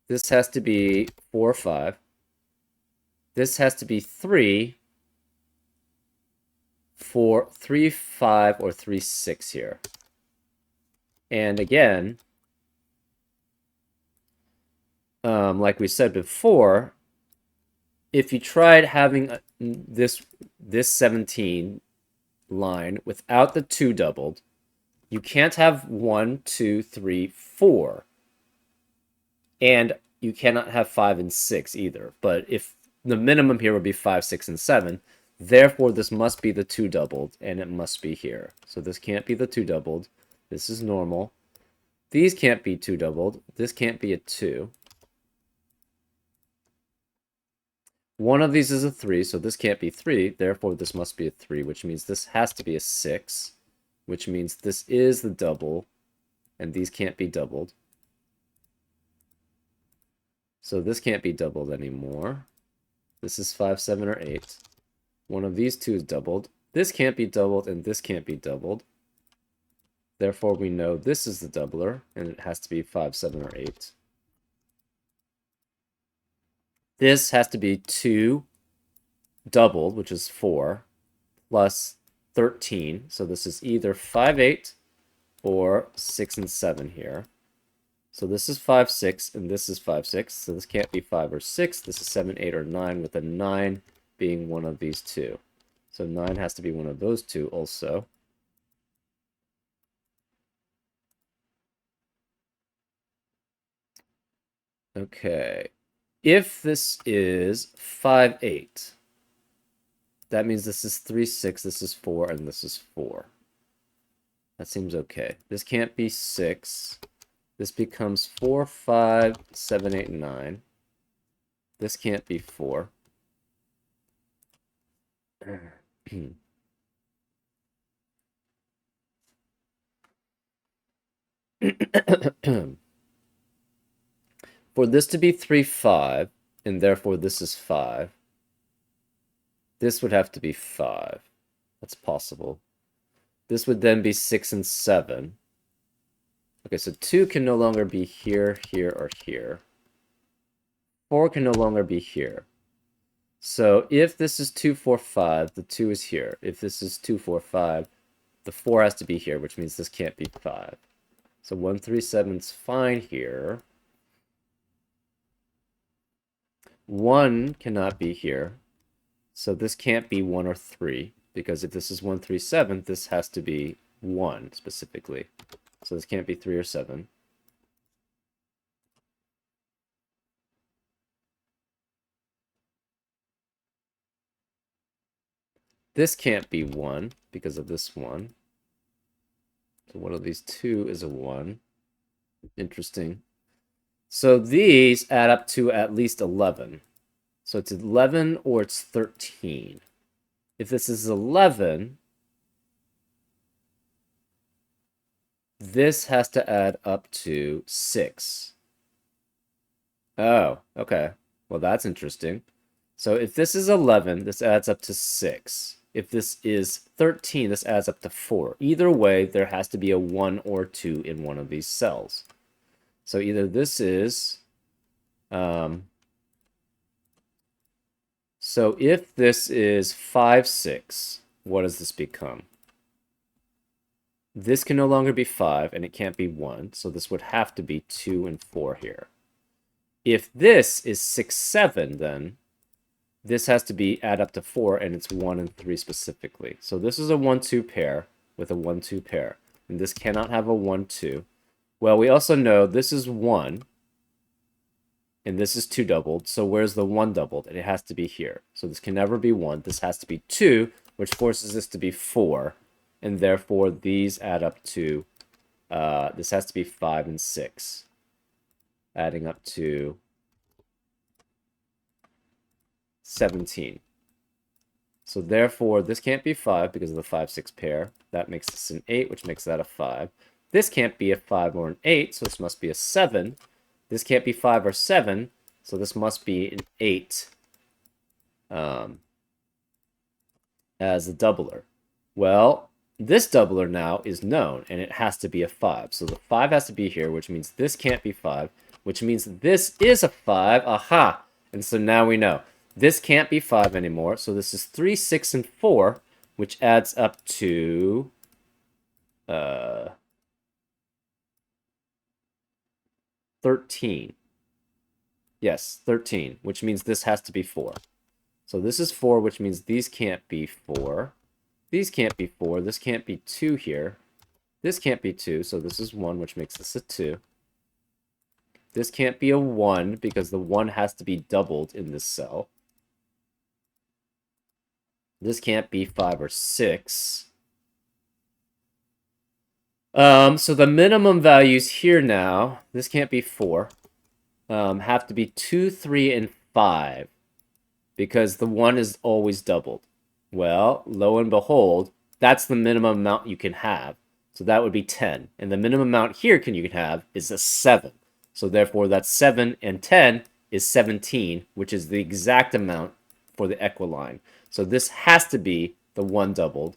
This has to be 4 or 5. This has to be 3 for 3, 5, or 3, 6 here. And again, like we said before, if you tried having this 17 line without the 2 doubled, you can't have 1, 2, 3, 4. And you cannot have 5 and 6 either. But if the minimum here would be 5, 6, and 7, therefore this must be the 2 doubled, and it must be here. So this can't be the 2 doubled. This is normal. These can't be 2 doubled. This can't be a 2. One of these is a 3, so this can't be 3. Therefore, this must be a 3, which means this has to be a 6, which means this is the double, and these can't be doubled. So this can't be doubled anymore. This is 5, 7, or 8. One of these two is doubled. This can't be doubled, and this can't be doubled. Therefore, we know this is the doubler, and it has to be 5, 7, or 8. This has to be 2 doubled, which is 4, plus 13. So this is either 5, 8, or 6 and 7 here. So this is 5, 6, and this is 5, 6. So this can't be 5 or 6. This is 7, 8, or 9, with a 9 being one of these two. So 9 has to be one of those two also. Okay. If this is 5, 8, that means this is 3, 6, this is 4, and this is 4. That seems okay. This can't be 6. This becomes 4, 5, 7, 8, 9. This can't be 4. For this to be 3, 5, and therefore this is 5, this would have to be 5. That's possible. This would then be 6 and 7. Okay, so 2 can no longer be here, here, or here. 4 can no longer be here. So if this is 2, 4, 5, the 2 is here. If this is 2, 4, 5, the 4 has to be here, which means this can't be 5. So 1, 3, 7 is fine here. 1 cannot be here. So this can't be 1 or 3, because if this is 1, 3, 7, this has to be 1 specifically. So this can't be 3 or 7. This can't be 1 because of this 1. So one of these two is a 1. Interesting. So these add up to at least 11. So it's 11 or it's 13. If this is 11, this has to add up to 6. Oh, okay. Well, that's interesting. So if this is 11, this adds up to 6. If this is 13, this adds up to 4. Either way, there has to be a 1 or 2 in one of these cells. So either this is... so if this is 5, 6, what does this become? This can no longer be 5, and it can't be 1, so this would have to be 2 and 4 here. If this is 6, 7, then this has to be add up to 4, and it's 1 and 3 specifically. So this is a 1, 2 pair with a 1, 2 pair, and this cannot have a 1, 2. Well, we also know this is 1, and this is 2 doubled, so where's the 1 doubled? And it has to be here. So this can never be 1. This has to be 2, which forces this to be 4, and therefore these add up to, this has to be 5 and 6, adding up to 17. So therefore, this can't be 5 because of the 5, 6 pair. That makes this an 8, which makes that a 5. This can't be a 5 or an 8, so this must be a 7. This can't be 5 or 7, so this must be an 8 as a doubler. Well, this doubler now is known, and it has to be a 5. So the 5 has to be here, which means this can't be 5, which means this is a 5. Aha! And so now we know. This can't be 5 anymore, so this is 3, 6, and 4, which adds up to 13. Yes, 13, which means this has to be 4. So this is 4, which means these can't be 4. These can't be 4. This can't be 2 here. This can't be 2, so this is 1, which makes this a 2. This can't be a 1, because the 1 has to be doubled in this cell. This can't be 5 or 6. So the minimum values here now, this can't be 4, have to be 2, 3, and 5, because the 1 is always doubled. Well, lo and behold, that's the minimum amount you can have. So that would be 10. And the minimum amount here you can have is a 7. So therefore, that's 7 and 10 is 17, which is the exact amount for the equiline. So this has to be the 1 doubled.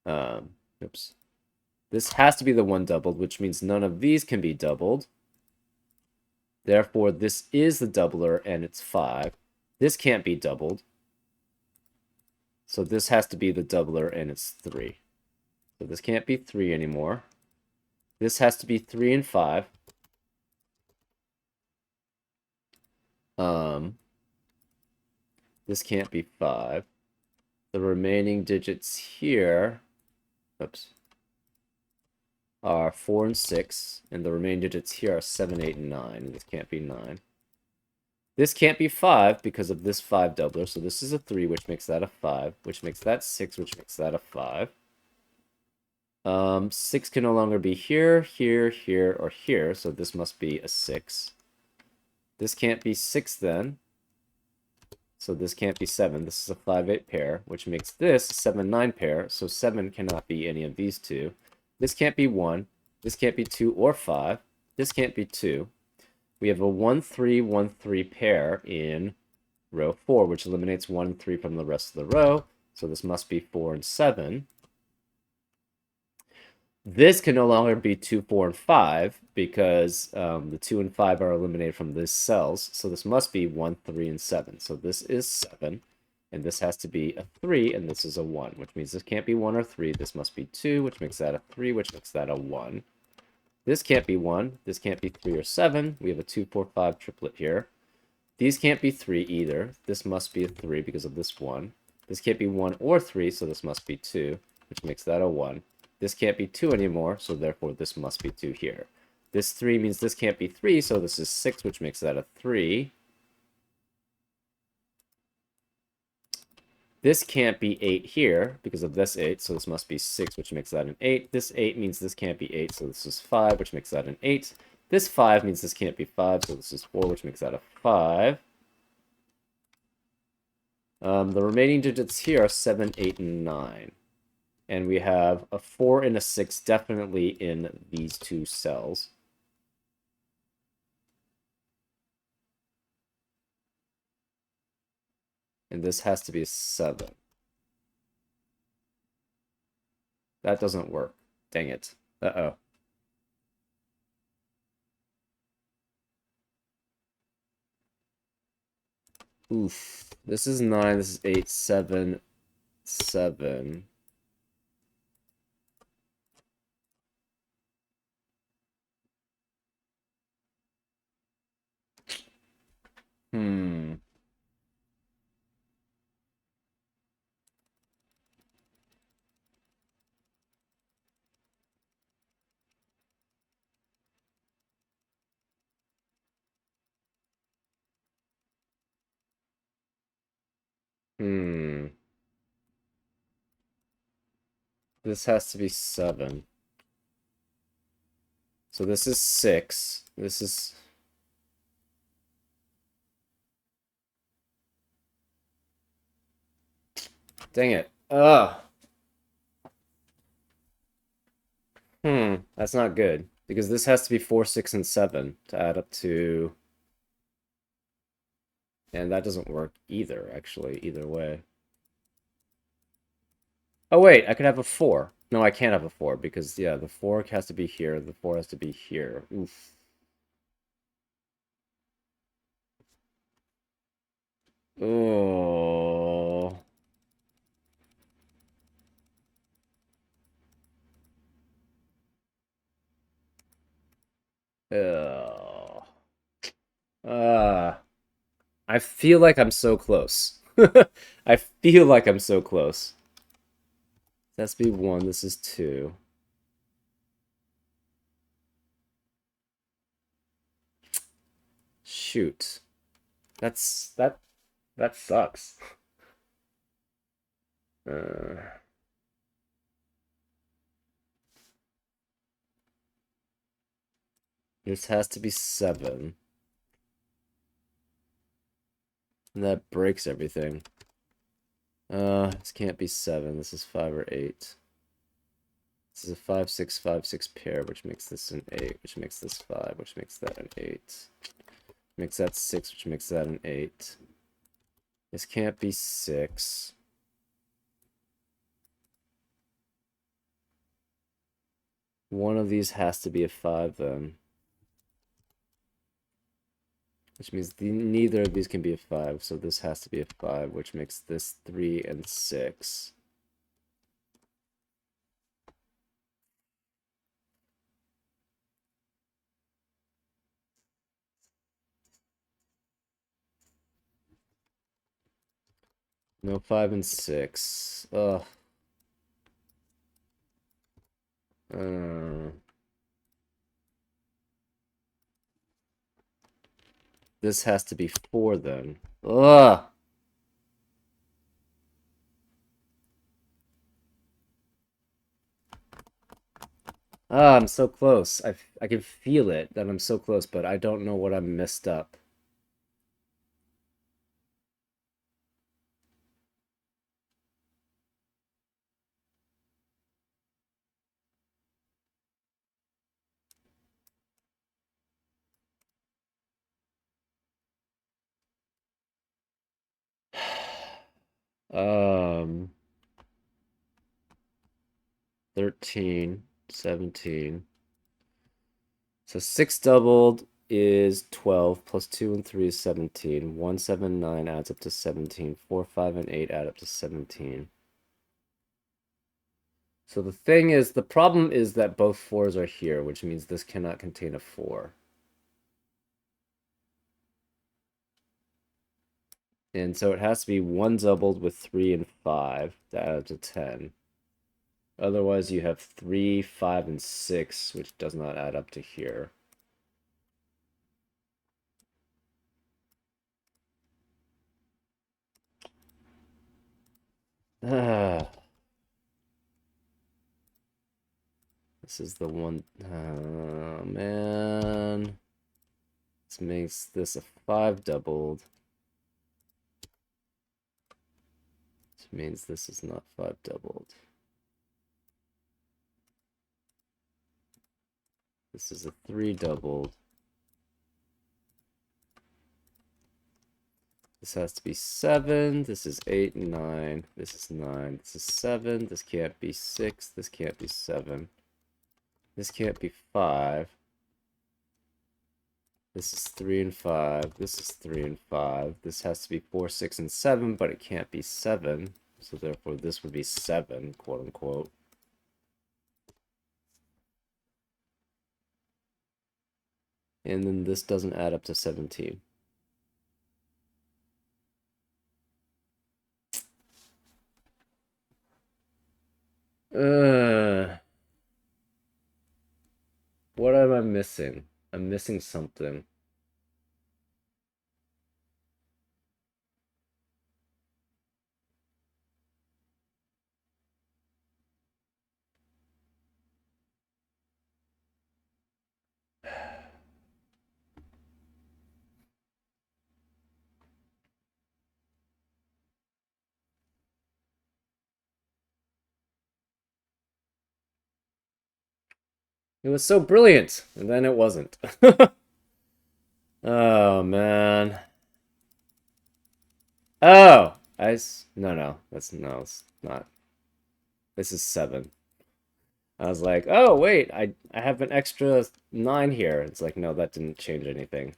Oops. This has to be the 1 doubled, which means none of these can be doubled. Therefore, this is the doubler, and it's 5. This can't be doubled. So this has to be the doubler, and it's 3. So this can't be 3 anymore. This has to be 3 and 5. This can't be 5. The remaining digits here, oops, are 4 and 6, and the remaining digits here are 7, 8, and 9, and this can't be 9. This can't be 5 because of this 5 doubler, so this is a 3, which makes that a 5, which makes that 6, which makes that a 5. 6 can no longer be here, here, here, or here, so this must be a 6. This can't be 6 then, so this can't be 7. This is a 5, 8 pair, which makes this a 7, 9 pair, so 7 cannot be any of these two. This can't be 1. This can't be 2 or 5. This can't be 2. We have a 1, 3, 1, 3 pair in row 4, which eliminates 1 and 3 from the rest of the row, so this must be 4 and 7. This can no longer be 2, 4, and 5 because the 2 and 5 are eliminated from these cells. So this must be 1, 3, and 7. So this is 7, and this has to be a 3, and this is a 1, which means this can't be 1 or 3. This must be 2, which makes that a 3, which makes that a 1. This can't be 1. This can't be 3 or 7. We have a 2, 4, 5 triplet here. These can't be 3 either. This must be a 3 because of this 1. This can't be 1 or 3, so this must be 2, which makes that a 1. This can't be 2 anymore, so therefore this must be 2 here. This 3 means this can't be 3, so this is 6, which makes that a 3. This can't be 8 here because of this 8, so this must be 6, which makes that an 8. This 8 means this can't be 8, so this is 5, which makes that an 8. This 5 means this can't be 5, so this is 4, which makes that a 5. The remaining digits here are 7, 8, and 9. And we have a 4 and a 6 definitely in these two cells. And this has to be a 7. That doesn't work. Dang it. Uh-oh. Oof. This is 9, this is 8, 7, 7. Hmm. Hmm. This has to be 7. So this is 6. This is... Dang it. Ugh. That's not good. Because this has to be 4, 6, and 7 to add up to... And that doesn't work either, actually, either way. Oh, wait, I could have a 4. No, I can't have a 4, because, yeah, the 4 has to be here, the 4 has to be here. Oof. Oh. Ugh. I feel like I'm so close. I feel like I'm so close. That's B1, this is 2. Shoot. That sucks. Uh, this has to be 7. And that breaks everything. This can't be 7. This is 5 or 8. This is a 5, 6, 5, 6 pair, which makes this an 8, which makes this 5, which makes that an 8. Makes that 6, which makes that an 8. This can't be 6. One of these has to be a 5 then. Which means neither of these can be a 5, so this has to be a 5, which makes this 3 and 6. No, 5 and 6. Ugh. Uh, this has to be 4 then. Ugh. Ah, I'm so close. I can feel it that I'm so close, but I don't know what I messed up. Um, 13, 17. So 6 doubled is 12, plus 2 and 3 is 17. 1, 7, 9 adds up to 17. 4, 5, and 8 add up to 17. So the thing is, the problem is that both 4s are here, which means this cannot contain a 4. And so it has to be 1 doubled with 3 and 5 to add up to 10. Otherwise, you have 3, 5, and 6, which does not add up to here. This is the one. Oh, man. This makes this a 5 doubled. Which means this is not 5 doubled. This is a 3 doubled. This has to be 7. This is 8 and 9. This is 9. This is 7. This can't be 6. This can't be 7. This can't be 5. This is 3 and 5. This is 3 and 5. This has to be 4, 6, and 7, but it can't be 7. So therefore this would be 7, quote unquote. And then this doesn't add up to 17. What am I missing? I'm missing something. It was so brilliant, and then it wasn't. Oh, man. Oh! No, it's not. This is 7. I was like, oh, wait, I have an extra 9 here. It's like, no, that didn't change anything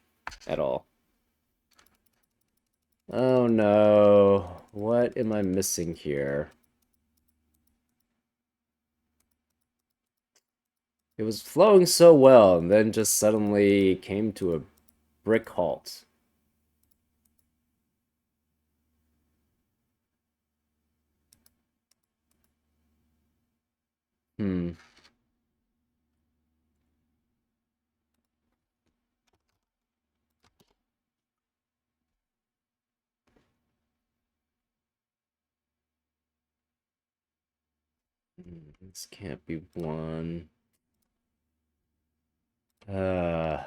at all. Oh, no. What am I missing here? It was flowing so well, and then just suddenly came to a brick halt. Hmm. This can't be 1. Uh,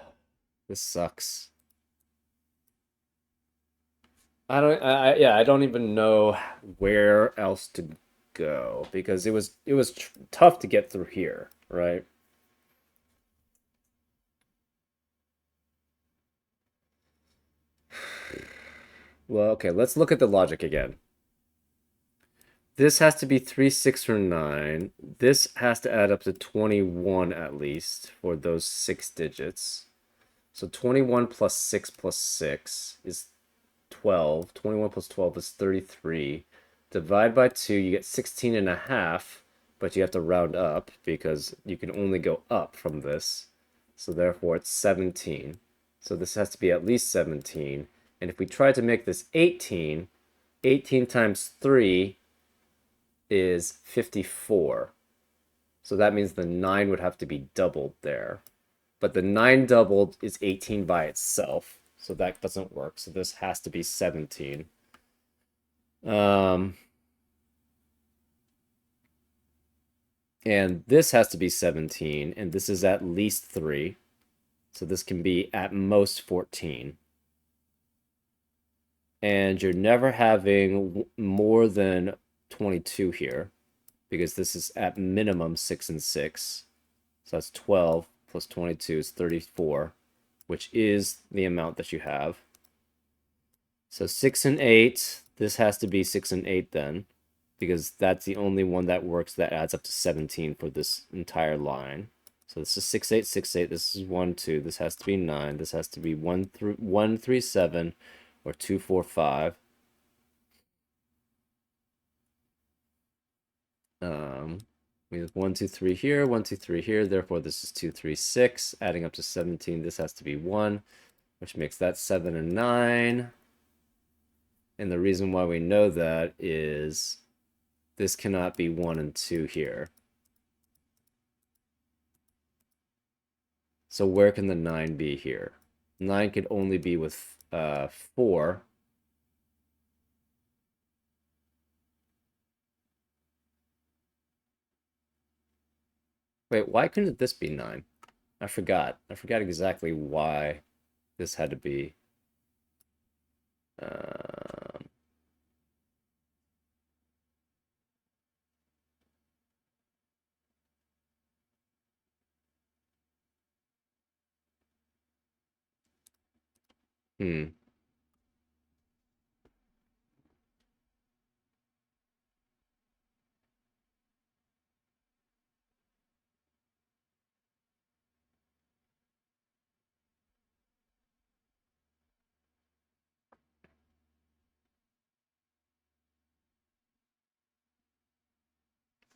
this sucks. Yeah, I don't even know where else to go because it was tough to get through here, right? Well, okay, let's look at the logic again. This has to be 3, 6, or 9. This has to add up to 21 at least for those 6 digits. So 21 plus 6 plus 6 is 12. 21 plus 12 is 33. Divide by 2, you get 16 and a half, but you have to round up because you can only go up from this. So therefore it's 17. So this has to be at least 17. And if we try to make this 18, 18 times 3 is 54. So that means the 9 would have to be doubled there. But the 9 doubled is 18 by itself. So that doesn't work. So this has to be 17. Um, and this has to be 17. And this is at least 3. So this can be at most 14. And you're never having more than 22 here because this is at minimum 6 and 6. So that's 12 plus 22 is 34, which is the amount that you have. So 6 and 8, this has to be 6 and 8 then, because that's the only one that works that adds up to 17 for this entire line. So this is 6, 8, 6, 8. This is 1, 2. This has to be 9. This has to be 1, 3, 7, or 2, 4, 5. We have 1, 2, 3 here, 1, 2, 3 here. Therefore, this is 2, 3, 6. Adding up to 17, this has to be 1, which makes that 7 and 9. And the reason why we know that is this cannot be 1 and 2 here. So where can the 9 be here? 9 could only be with 4. Wait, why couldn't this be 9? I forgot. I forgot exactly why this had to be. Um, hmm.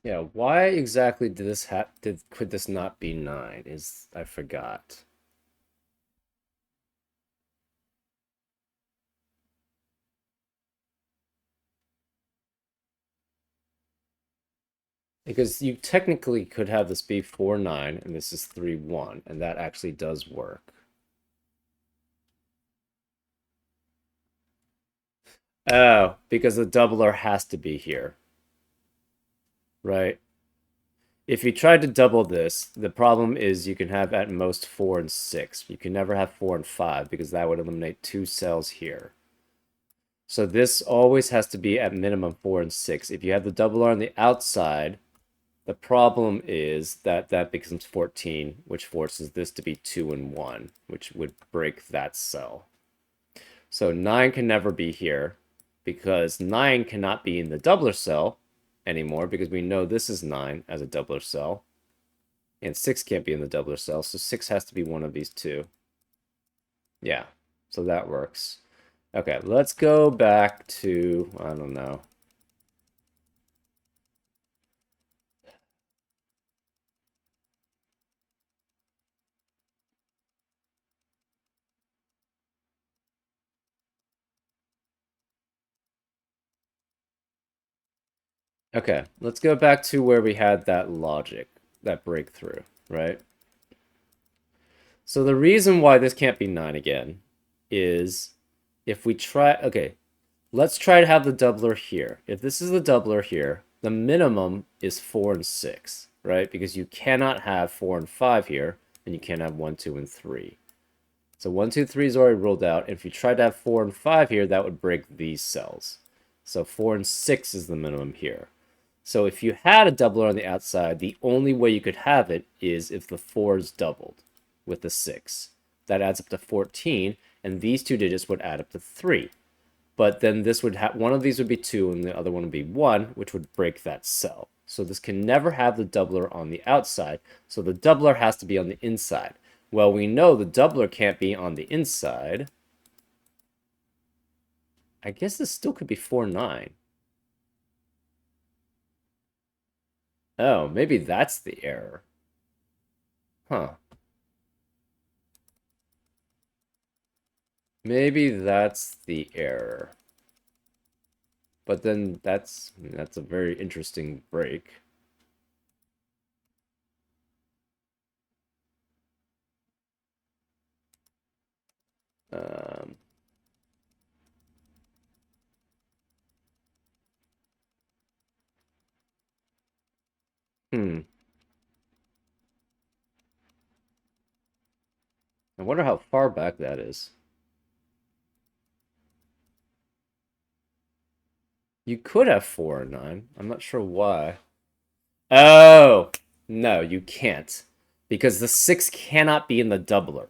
Yeah, why exactly did this could this not be 9? Is I forgot. Because you technically could have this be 4, 9, and this is 3, 1, and that actually does work. Oh, because the doubler has to be here, right? If you tried to double this, the problem is you can have at most 4 and 6. You can never have 4 and 5 because that would eliminate 2 cells here. So this always has to be at minimum 4 and 6. If you have the doubler on the outside, The problem is that that becomes 14, which forces this to be 2 and 1, which would break that cell. So 9 can never be here because 9 cannot be in the doubler cell anymore because we know this is 9 as a doubler cell. And 6 can't be in the doubler cell, so 6 has to be one of these two. Yeah, so that works. Okay, let's go back to, I don't know. Okay, let's go back to where we had that logic, that breakthrough, right? So the reason why this can't be 9 again is if we try, okay, let's try to have the doubler here. If this is the doubler here, the minimum is 4 and 6, right? Because you cannot have 4 and 5 here, and you can't have 1, 2, and 3. So 1, 2, 3 is already ruled out. If you tried to have 4 and 5 here, that would break these cells. So 4 and 6 is the minimum here. So if you had a doubler on the outside, the only way you could have it is if the 4 is doubled with the 6. That adds up to 14, and these two digits would add up to 3. But then this would have, one of these would be 2 and the other one would be 1, which would break that cell. So this can never have the doubler on the outside, so the doubler has to be on the inside. Well, we know the doubler can't be on the inside. I guess this still could be 4, 9. Oh, maybe that's the error. Huh. Maybe that's the error. But then that's a very interesting break. Um, hmm. I wonder how far back that is. You could have 4 or 9. I'm not sure why. Oh, no, you can't. Because the 6 cannot be in the doubler.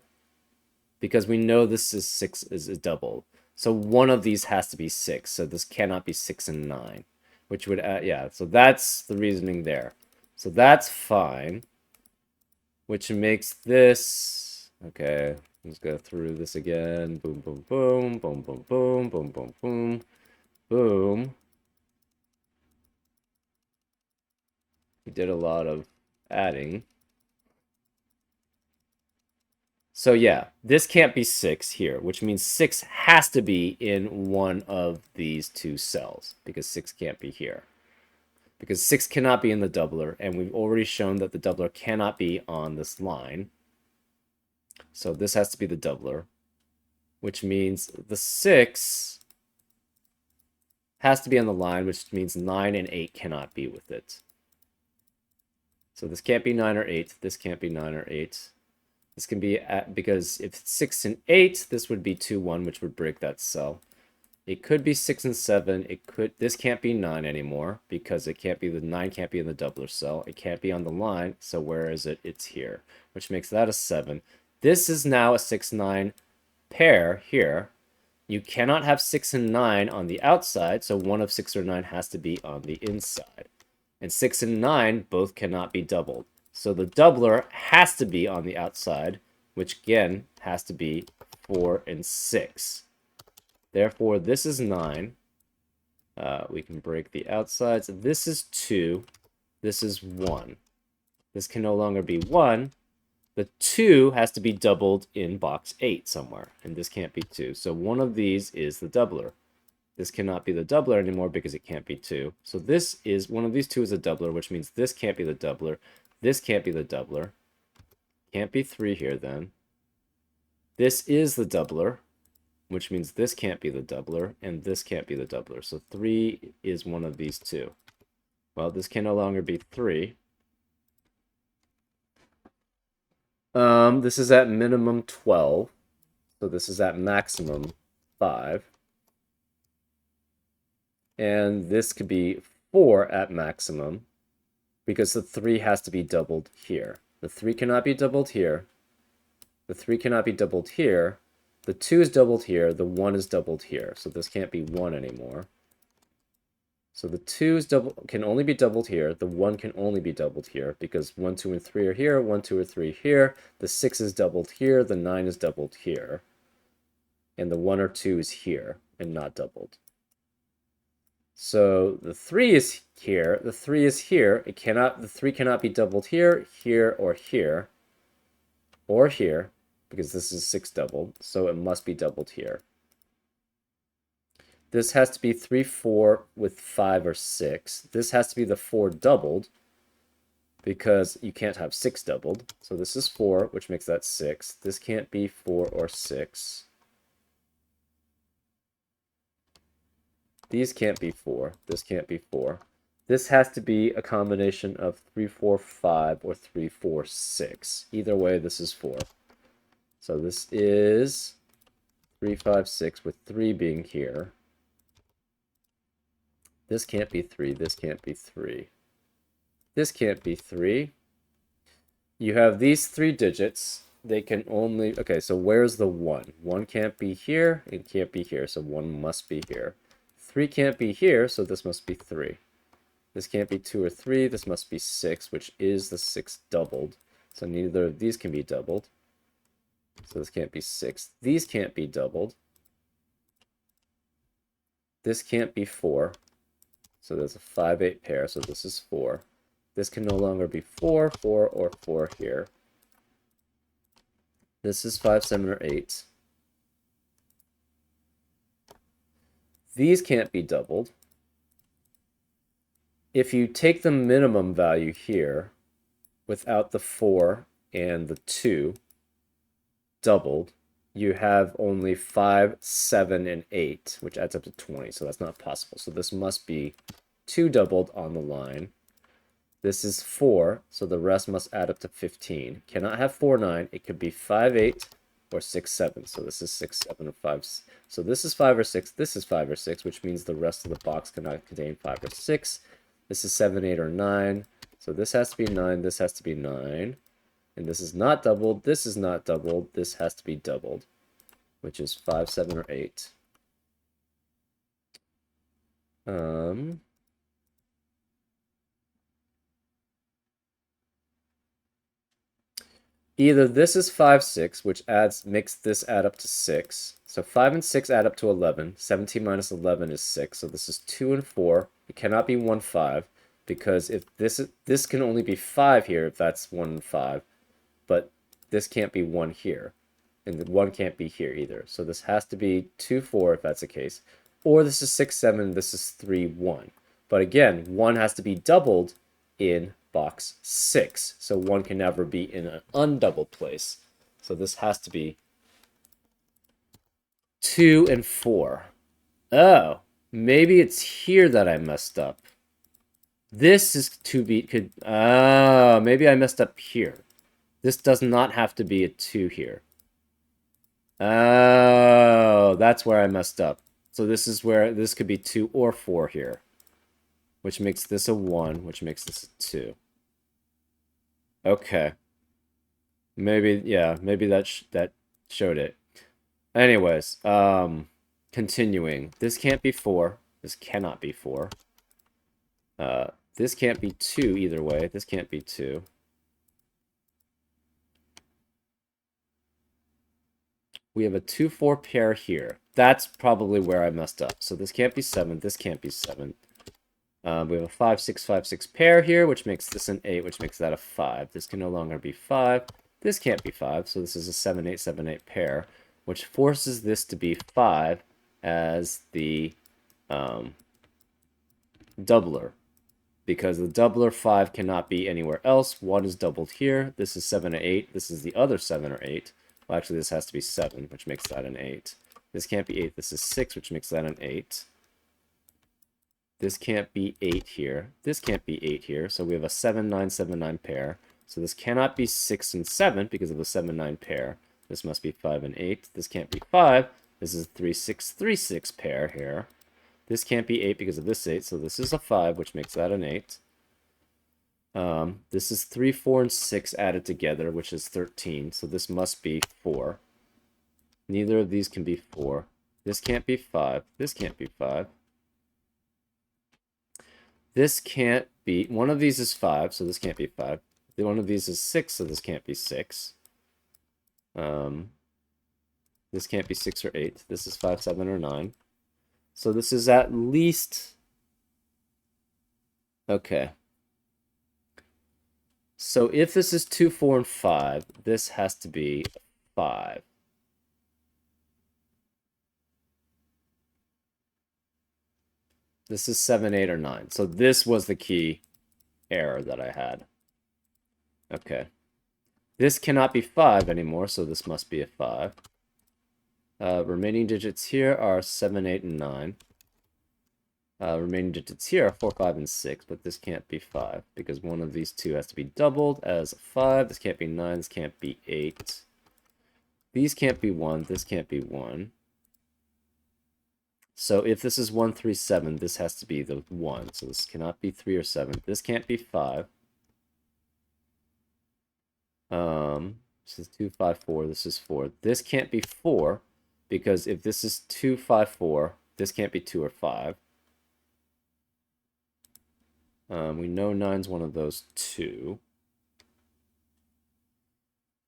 Because we know this is 6 is a double. So one of these has to be 6. So this cannot be 6 and 9. Which would, yeah, so that's the reasoning there. So that's fine. Which makes this, okay, let's go through this again. Boom, boom, boom, boom, boom, boom, boom, boom, boom, boom. We did a lot of adding. So yeah, this can't be 6 here, which means 6 has to be in one of these two cells, because 6 can't be here. Because 6 cannot be in the doubler, and we've already shown that the doubler cannot be on this line. So this has to be the doubler, which means the 6 has to be on the line, which means 9 and 8 cannot be with it. So this can't be 9 or 8. This can't be 9 or 8. This can be because if it's 6 and 8, this would be 2, 1, which would break that cell. It could be 6 and 7. This can't be 9 anymore because it can't be, the 9 can't be in the doubler cell. It can't be on the line, so where is it? It's here, which makes that a 7. This is now a 6, 9 pair here. You cannot have 6 and 9 on the outside, so one of 6 or 9 has to be on the inside. And 6 and 9 both cannot be doubled. So the doubler has to be on the outside, which again has to be 4 and 6. Therefore, this is 9. We can break the outsides. This is 2. This is 1. This can no longer be 1. The 2 has to be doubled in box 8 somewhere, and this can't be 2. So one of these is the doubler. This cannot be the doubler anymore because it can't be 2. So this is, one of these two is a doubler, which means this can't be the doubler. This can't be the doubler. Can't be 3 here then. This is the doubler, which means this can't be the doubler, and this can't be the doubler. So 3 is one of these two. Well, this can no longer be 3. This is at minimum 12. So this is at maximum 5. And this could be 4 at maximum. because the 3 has to be doubled here. The 3 cannot be doubled here. The 3 cannot be doubled here. The 2 is doubled here. The 1 is doubled here. So this can't be 1 anymore. So the 2 can only be doubled here. The 1 can only be doubled here because 1, 2, and 3 are here. 1, 2, or 3 here. The 6 is doubled here. The 9 is doubled here. And the 1 or 2 is here and not doubled. So the 3 is here. The 3 is here. The 3 cannot be doubled here, here, or here. Or here, because this is 6 doubled. So it must be doubled here. This has to be 3, 4 with 5 or 6. This has to be the 4 doubled because you can't have 6 doubled. So this is 4, which makes that 6. This can't be 4 or 6. These can't be 4. This can't be 4. This has to be a combination of 3, 4, 5 or 3, 4, 6. Either way, this is 4. So this is 3, 5, 6 with 3 being here. This can't be 3. This can't be 3. This can't be 3. You have these 3 digits. They can only... Okay, so where's the 1? 1 can't be here. It can't be here, so 1 must be here. 3 can't be here, so this must be 3. This can't be 2 or 3. This must be 6, which is the 6 doubled. So neither of these can be doubled. So this can't be 6. These can't be doubled. This can't be 4. So there's a 5, 8 pair, so this is 4. This can no longer be 4, 4, or 4 here. This is 5, 7, or 8. These can't be doubled. If you take the minimum value here without the 4 and the 2 doubled, you have only 5, 7, and 8, which adds up to 20, so that's not possible. So this must be 2 doubled on the line. This is 4, so the rest must add up to 15. Cannot have 4, 9. It could be 5, 8, or 6, 7. So this is 6, 7, or 5. So this is 5 or 6. This is 5 or 6, which means the rest of the box cannot contain 5 or 6. This is 7, 8, or 9. So this has to be 9. This has to be 9. And this is not doubled. This is not doubled. This has to be doubled, which is 5, 7, or 8. Either this is 5, 6, which makes this add up to 6. So 5 and 6 add up to 11. 17 minus 11 is 6. So this is 2 and 4. It cannot be 1, 5, because if this can only be 5 here if that's 1 and 5. But this can't be 1 here. And the 1 can't be here either. So this has to be 2, 4 if that's the case. Or this is 6, 7, this is 3, 1. But again, 1 has to be doubled in box 6. So 1 can never be in an undoubled place. So this has to be 2 and 4. Oh, maybe it's here that I messed up. This is to be... maybe I messed up here. This does not have to be a 2 here. Oh, that's where I messed up. So this is where this could be 2 or 4 here, which makes this a 1, which makes this a 2. Okay. Maybe, yeah, maybe that showed it. Anyways, continuing. This can't be 4. This cannot be 4. This can't be 2 either way. This can't be 2. We have a 2, 4 pair here. That's probably where I messed up. So this can't be 7. This can't be 7. We have a 5, 6, 5, 6 pair here, which makes this an 8, which makes that a 5. This can no longer be 5. This can't be 5, so this is a 7, 8, 7, 8 pair, which forces this to be 5 as the doubler. Because the doubler 5 cannot be anywhere else. 1 is doubled here. This is 7 or 8. This is the other 7 or 8. Well, actually, this has to be 7, which makes that an 8. This can't be 8. This is 6, which makes that an 8. This can't be 8 here. This can't be 8 here. So we have a 7, 9, 7, 9 pair. So this cannot be 6 and 7 because of the 7, 9 pair. This must be 5 and 8. This can't be 5. This is a 3, 6, 3, 6 pair here. This can't be 8 because of this 8. So this is a 5, which makes that an 8. This is 3, 4, and 6 added together, which is 13. So this must be 4. Neither of these can be 4. This can't be 5. This can't be 5. This can't be... One of these is 5, so this can't be 5. One of these is 6, so this can't be 6. This can't be 6 or 8. This is 5, 7, or 9. So this is at least... Okay. So if this is 2, 4, and 5, this has to be 5. This is 7, 8, or 9. So this was the key error that I had. Okay. This cannot be 5 anymore, so this must be a 5. Remaining digits here are 7, 8, and 9. Remaining digits here are 4, 5, and 6, but this can't be 5 because one of these two has to be doubled as 5. This can't be 9. This can't be 8. These can't be 1. This can't be 1. So if this is 1, 3, 7, this has to be the 1. So this cannot be 3 or 7. This can't be 5. This is 2, 5, 4. This is 4. This can't be 4 because if this is 2, 5, 4, this can't be 2 or 5. We know 9's one of those two.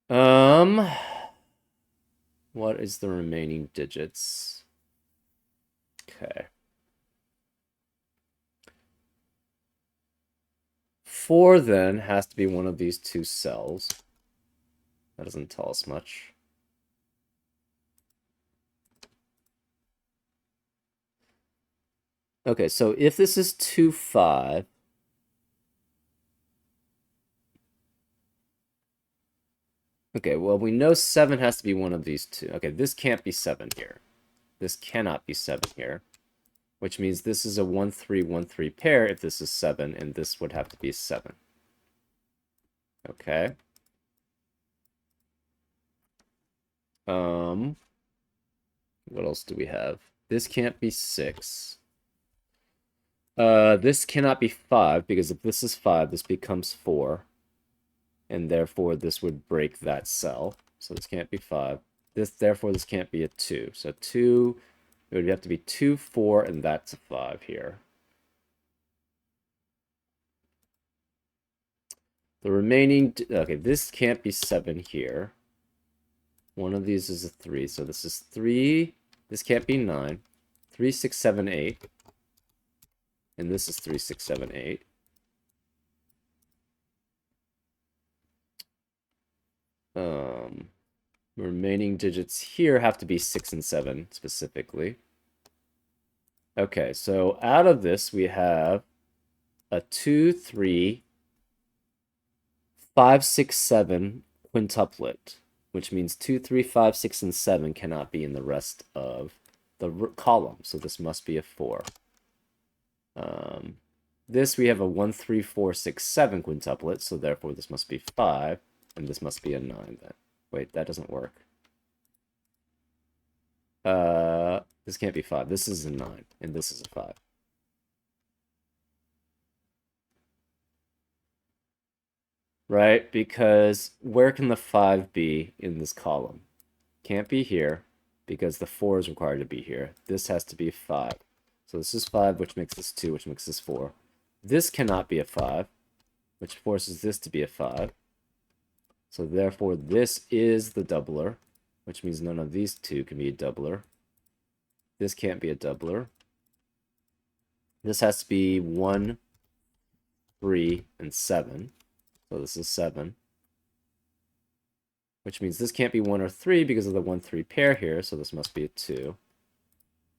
What is the remaining digits? Okay. 4 then has to be one of these two cells. That doesn't tell us much. Okay, so if this is 2, 5, okay, well, we know 7 has to be one of these two. Okay, this can't be 7 here. This cannot be 7 here, which means this is a 1, 3, 1, 3 pair if this is 7, and this would have to be 7. Okay. What else do we have? This can't be 6. This cannot be 5, because if this is 5, this becomes 4. And therefore, this would break that cell. So this can't be 5. Therefore, this can't be a 2. So 2, it would have to be 2, 4, and that's a 5 here. The remaining... Okay, this can't be 7 here. One of these is a 3. So this is 3. This can't be 9. 3, 6, 7, 8. And this is 3, 6, 7, 8. Remaining digits here have to be 6 and 7 specifically. Okay, so out of this we have a 2, 3, 5, 6, 7 quintuplet, which means 2, 3, 5, 6, and 7 cannot be in the rest of the column, so this must be a 4. This we have a 1, 3, 4, 6, 7 quintuplet, so therefore this must be 5, and this must be a 9 then. Wait, that doesn't work. This can't be 5. This is a 9, and this is a 5. Right? Because where can the 5 be in this column? Can't be here, because the 4 is required to be here. This has to be 5. So this is 5, which makes this 2, which makes this 4. This cannot be a 5, which forces this to be a 5. So therefore, this is the doubler, which means none of these two can be a doubler. This can't be a doubler. This has to be 1, 3, and 7. So this is 7. Which means this can't be 1 or 3 because of the 1, 3 pair here, so this must be a 2.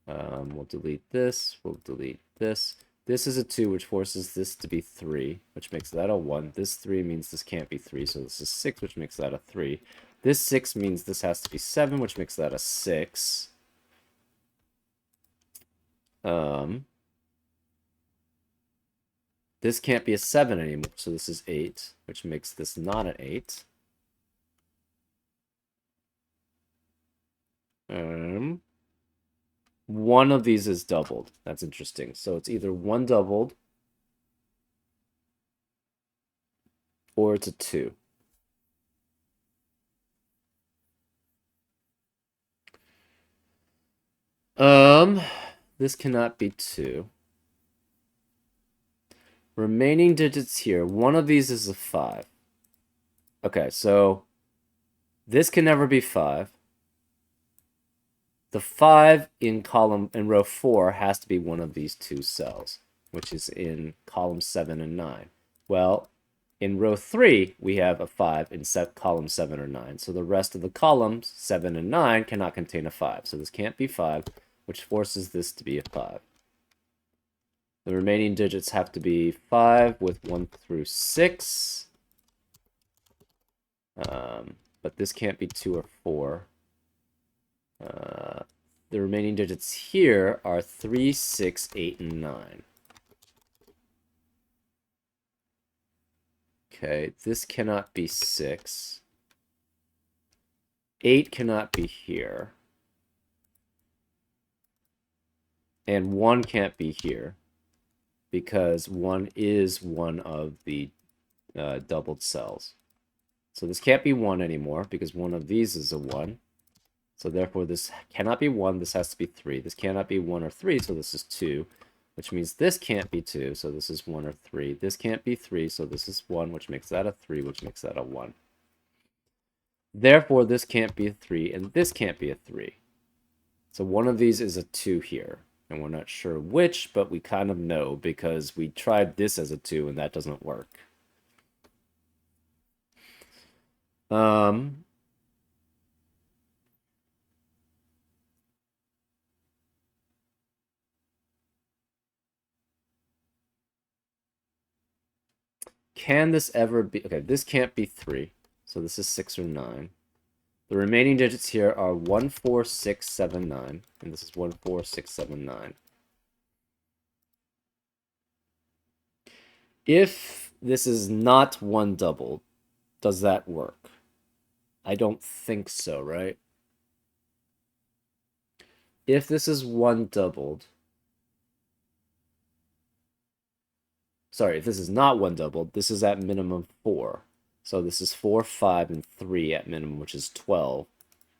We'll delete this. We'll delete this. This is a 2, which forces this to be 3, which makes that a 1. This 3 means this can't be 3, so this is 6, which makes that a 3. This 6 means this has to be 7, which makes that a 6. This can't be a 7 anymore, so this is 8, which makes this not an 8. One of these is doubled. That's interesting. So it's either one doubled or it's a 2. This cannot be 2. Remaining digits here. One of these is a 5. Okay, so this can never be 5. The 5 in row 4 has to be one of these two cells, which is in column 7 and 9. Well, in row 3, we have a 5 in column 7 or 9. So the rest of the columns, 7 and 9, cannot contain a 5. So this can't be 5, which forces this to be a 5. The remaining digits have to be 5 with 1 through 6. But this can't be 2 or 4. The remaining digits here are 3, 6, 8, and 9. Okay, this cannot be 6. 8 cannot be here. And 1 can't be here, because 1 is one of the doubled cells. So this can't be 1 anymore, because one of these is a 1. So therefore, this cannot be 1. This has to be 3. This cannot be 1 or 3, so this is 2. Which means this can't be 2, so this is 1 or 3. This can't be 3, so this is 1, which makes that a 3, which makes that a 1. Therefore, this can't be a 3, and this can't be a 3. So one of these is a 2 here. And we're not sure which, but we kind of know because we tried this as a 2 and that doesn't work. Can this ever be... Okay, this can't be 3. So this is 6 or 9. The remaining digits here are 1, 4, 6, 7, 9. And this is 1, 4, 6, 7, 9. If this is not 1 doubled, does that work? I don't think so, right? If this is 1 doubled... Sorry, if this is not 1 doubled, this is at minimum 4. So this is 4, 5, and 3 at minimum, which is 12.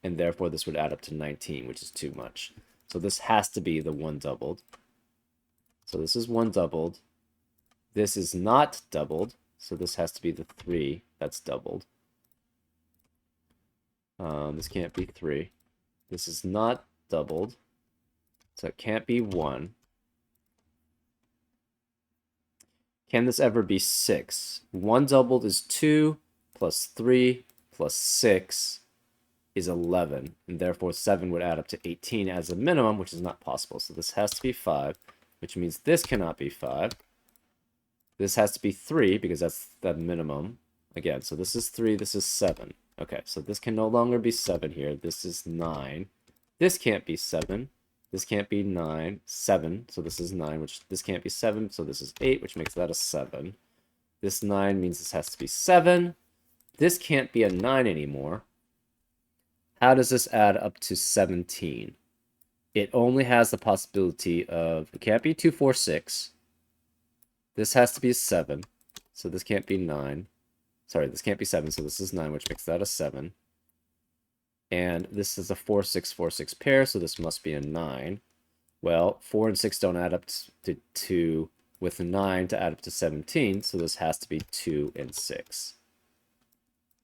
And therefore, this would add up to 19, which is too much. So this has to be the 1 doubled. So this is 1 doubled. This is not doubled. So this has to be the 3 that's doubled. This can't be 3. This is not doubled. So it can't be 1. Can this ever be 6? 1 doubled is 2, plus 3, plus 6 is 11. And therefore, 7 would add up to 18 as a minimum, which is not possible. So this has to be 5, which means this cannot be 5. This has to be 3, because that's the minimum. Again, so this is 3, this is 7. Okay, so this can no longer be 7 here. This is 9. This can't be 7. This can't be 9, 7, so this is 9, which this can't be 7, so this is 8, which makes that a 7. This 9 means this has to be 7. This can't be a 9 anymore. How does this add up to 17? It only has the possibility of, it can't be 2, 4, 6. This has to be a 7, so this can't be 9. Sorry, this can't be 7, so this is 9, which makes that a 7. And this is a 4, 6, 4, 6 pair, so this must be a 9. Well, 4 and 6 don't add up to 2 with 9 to add up to 17, so this has to be 2 and 6.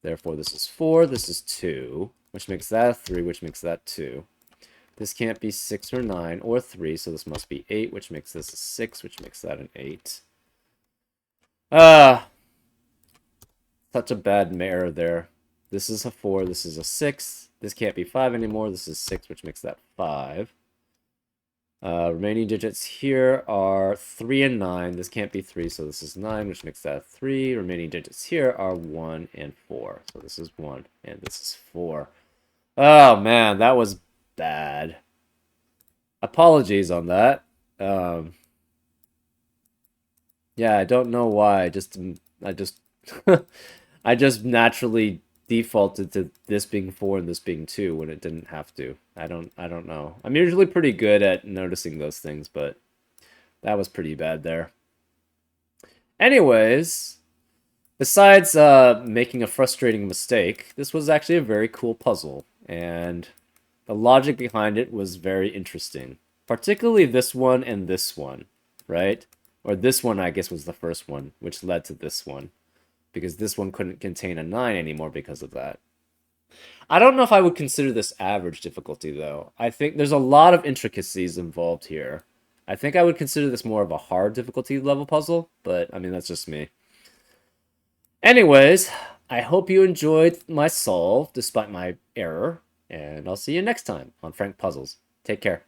Therefore, this is 4, this is 2, which makes that a 3, which makes that 2. This can't be 6 or 9 or 3, so this must be 8, which makes this a 6, which makes that an 8. Such a bad error there. This is a 4, this is a 6. This can't be 5 anymore. This is 6, which makes that 5. Remaining digits here are 3 and 9. This can't be 3, so this is 9, which makes that 3. Remaining digits here are 1 and 4. So this is 1, and this is 4. Oh, man, that was bad. Apologies on that. Yeah, I don't know why. I just I just naturally defaulted to this being 4 and this being 2 when it didn't have to. I don't know. I'm usually pretty good at noticing those things, but that was pretty bad there. Anyways, Besides making a frustrating mistake, this was actually a very cool puzzle, and the logic behind it was very interesting. Particularly this one and this one, right? Or this one, I guess, was the first one, which led to this one, because this one couldn't contain a 9 anymore because of that. I don't know if I would consider this average difficulty, though. I think there's a lot of intricacies involved here. I think I would consider this more of a hard difficulty level puzzle, but I mean, that's just me. Anyways, I hope you enjoyed my solve despite my error, and I'll see you next time on Frank Puzzles. Take care.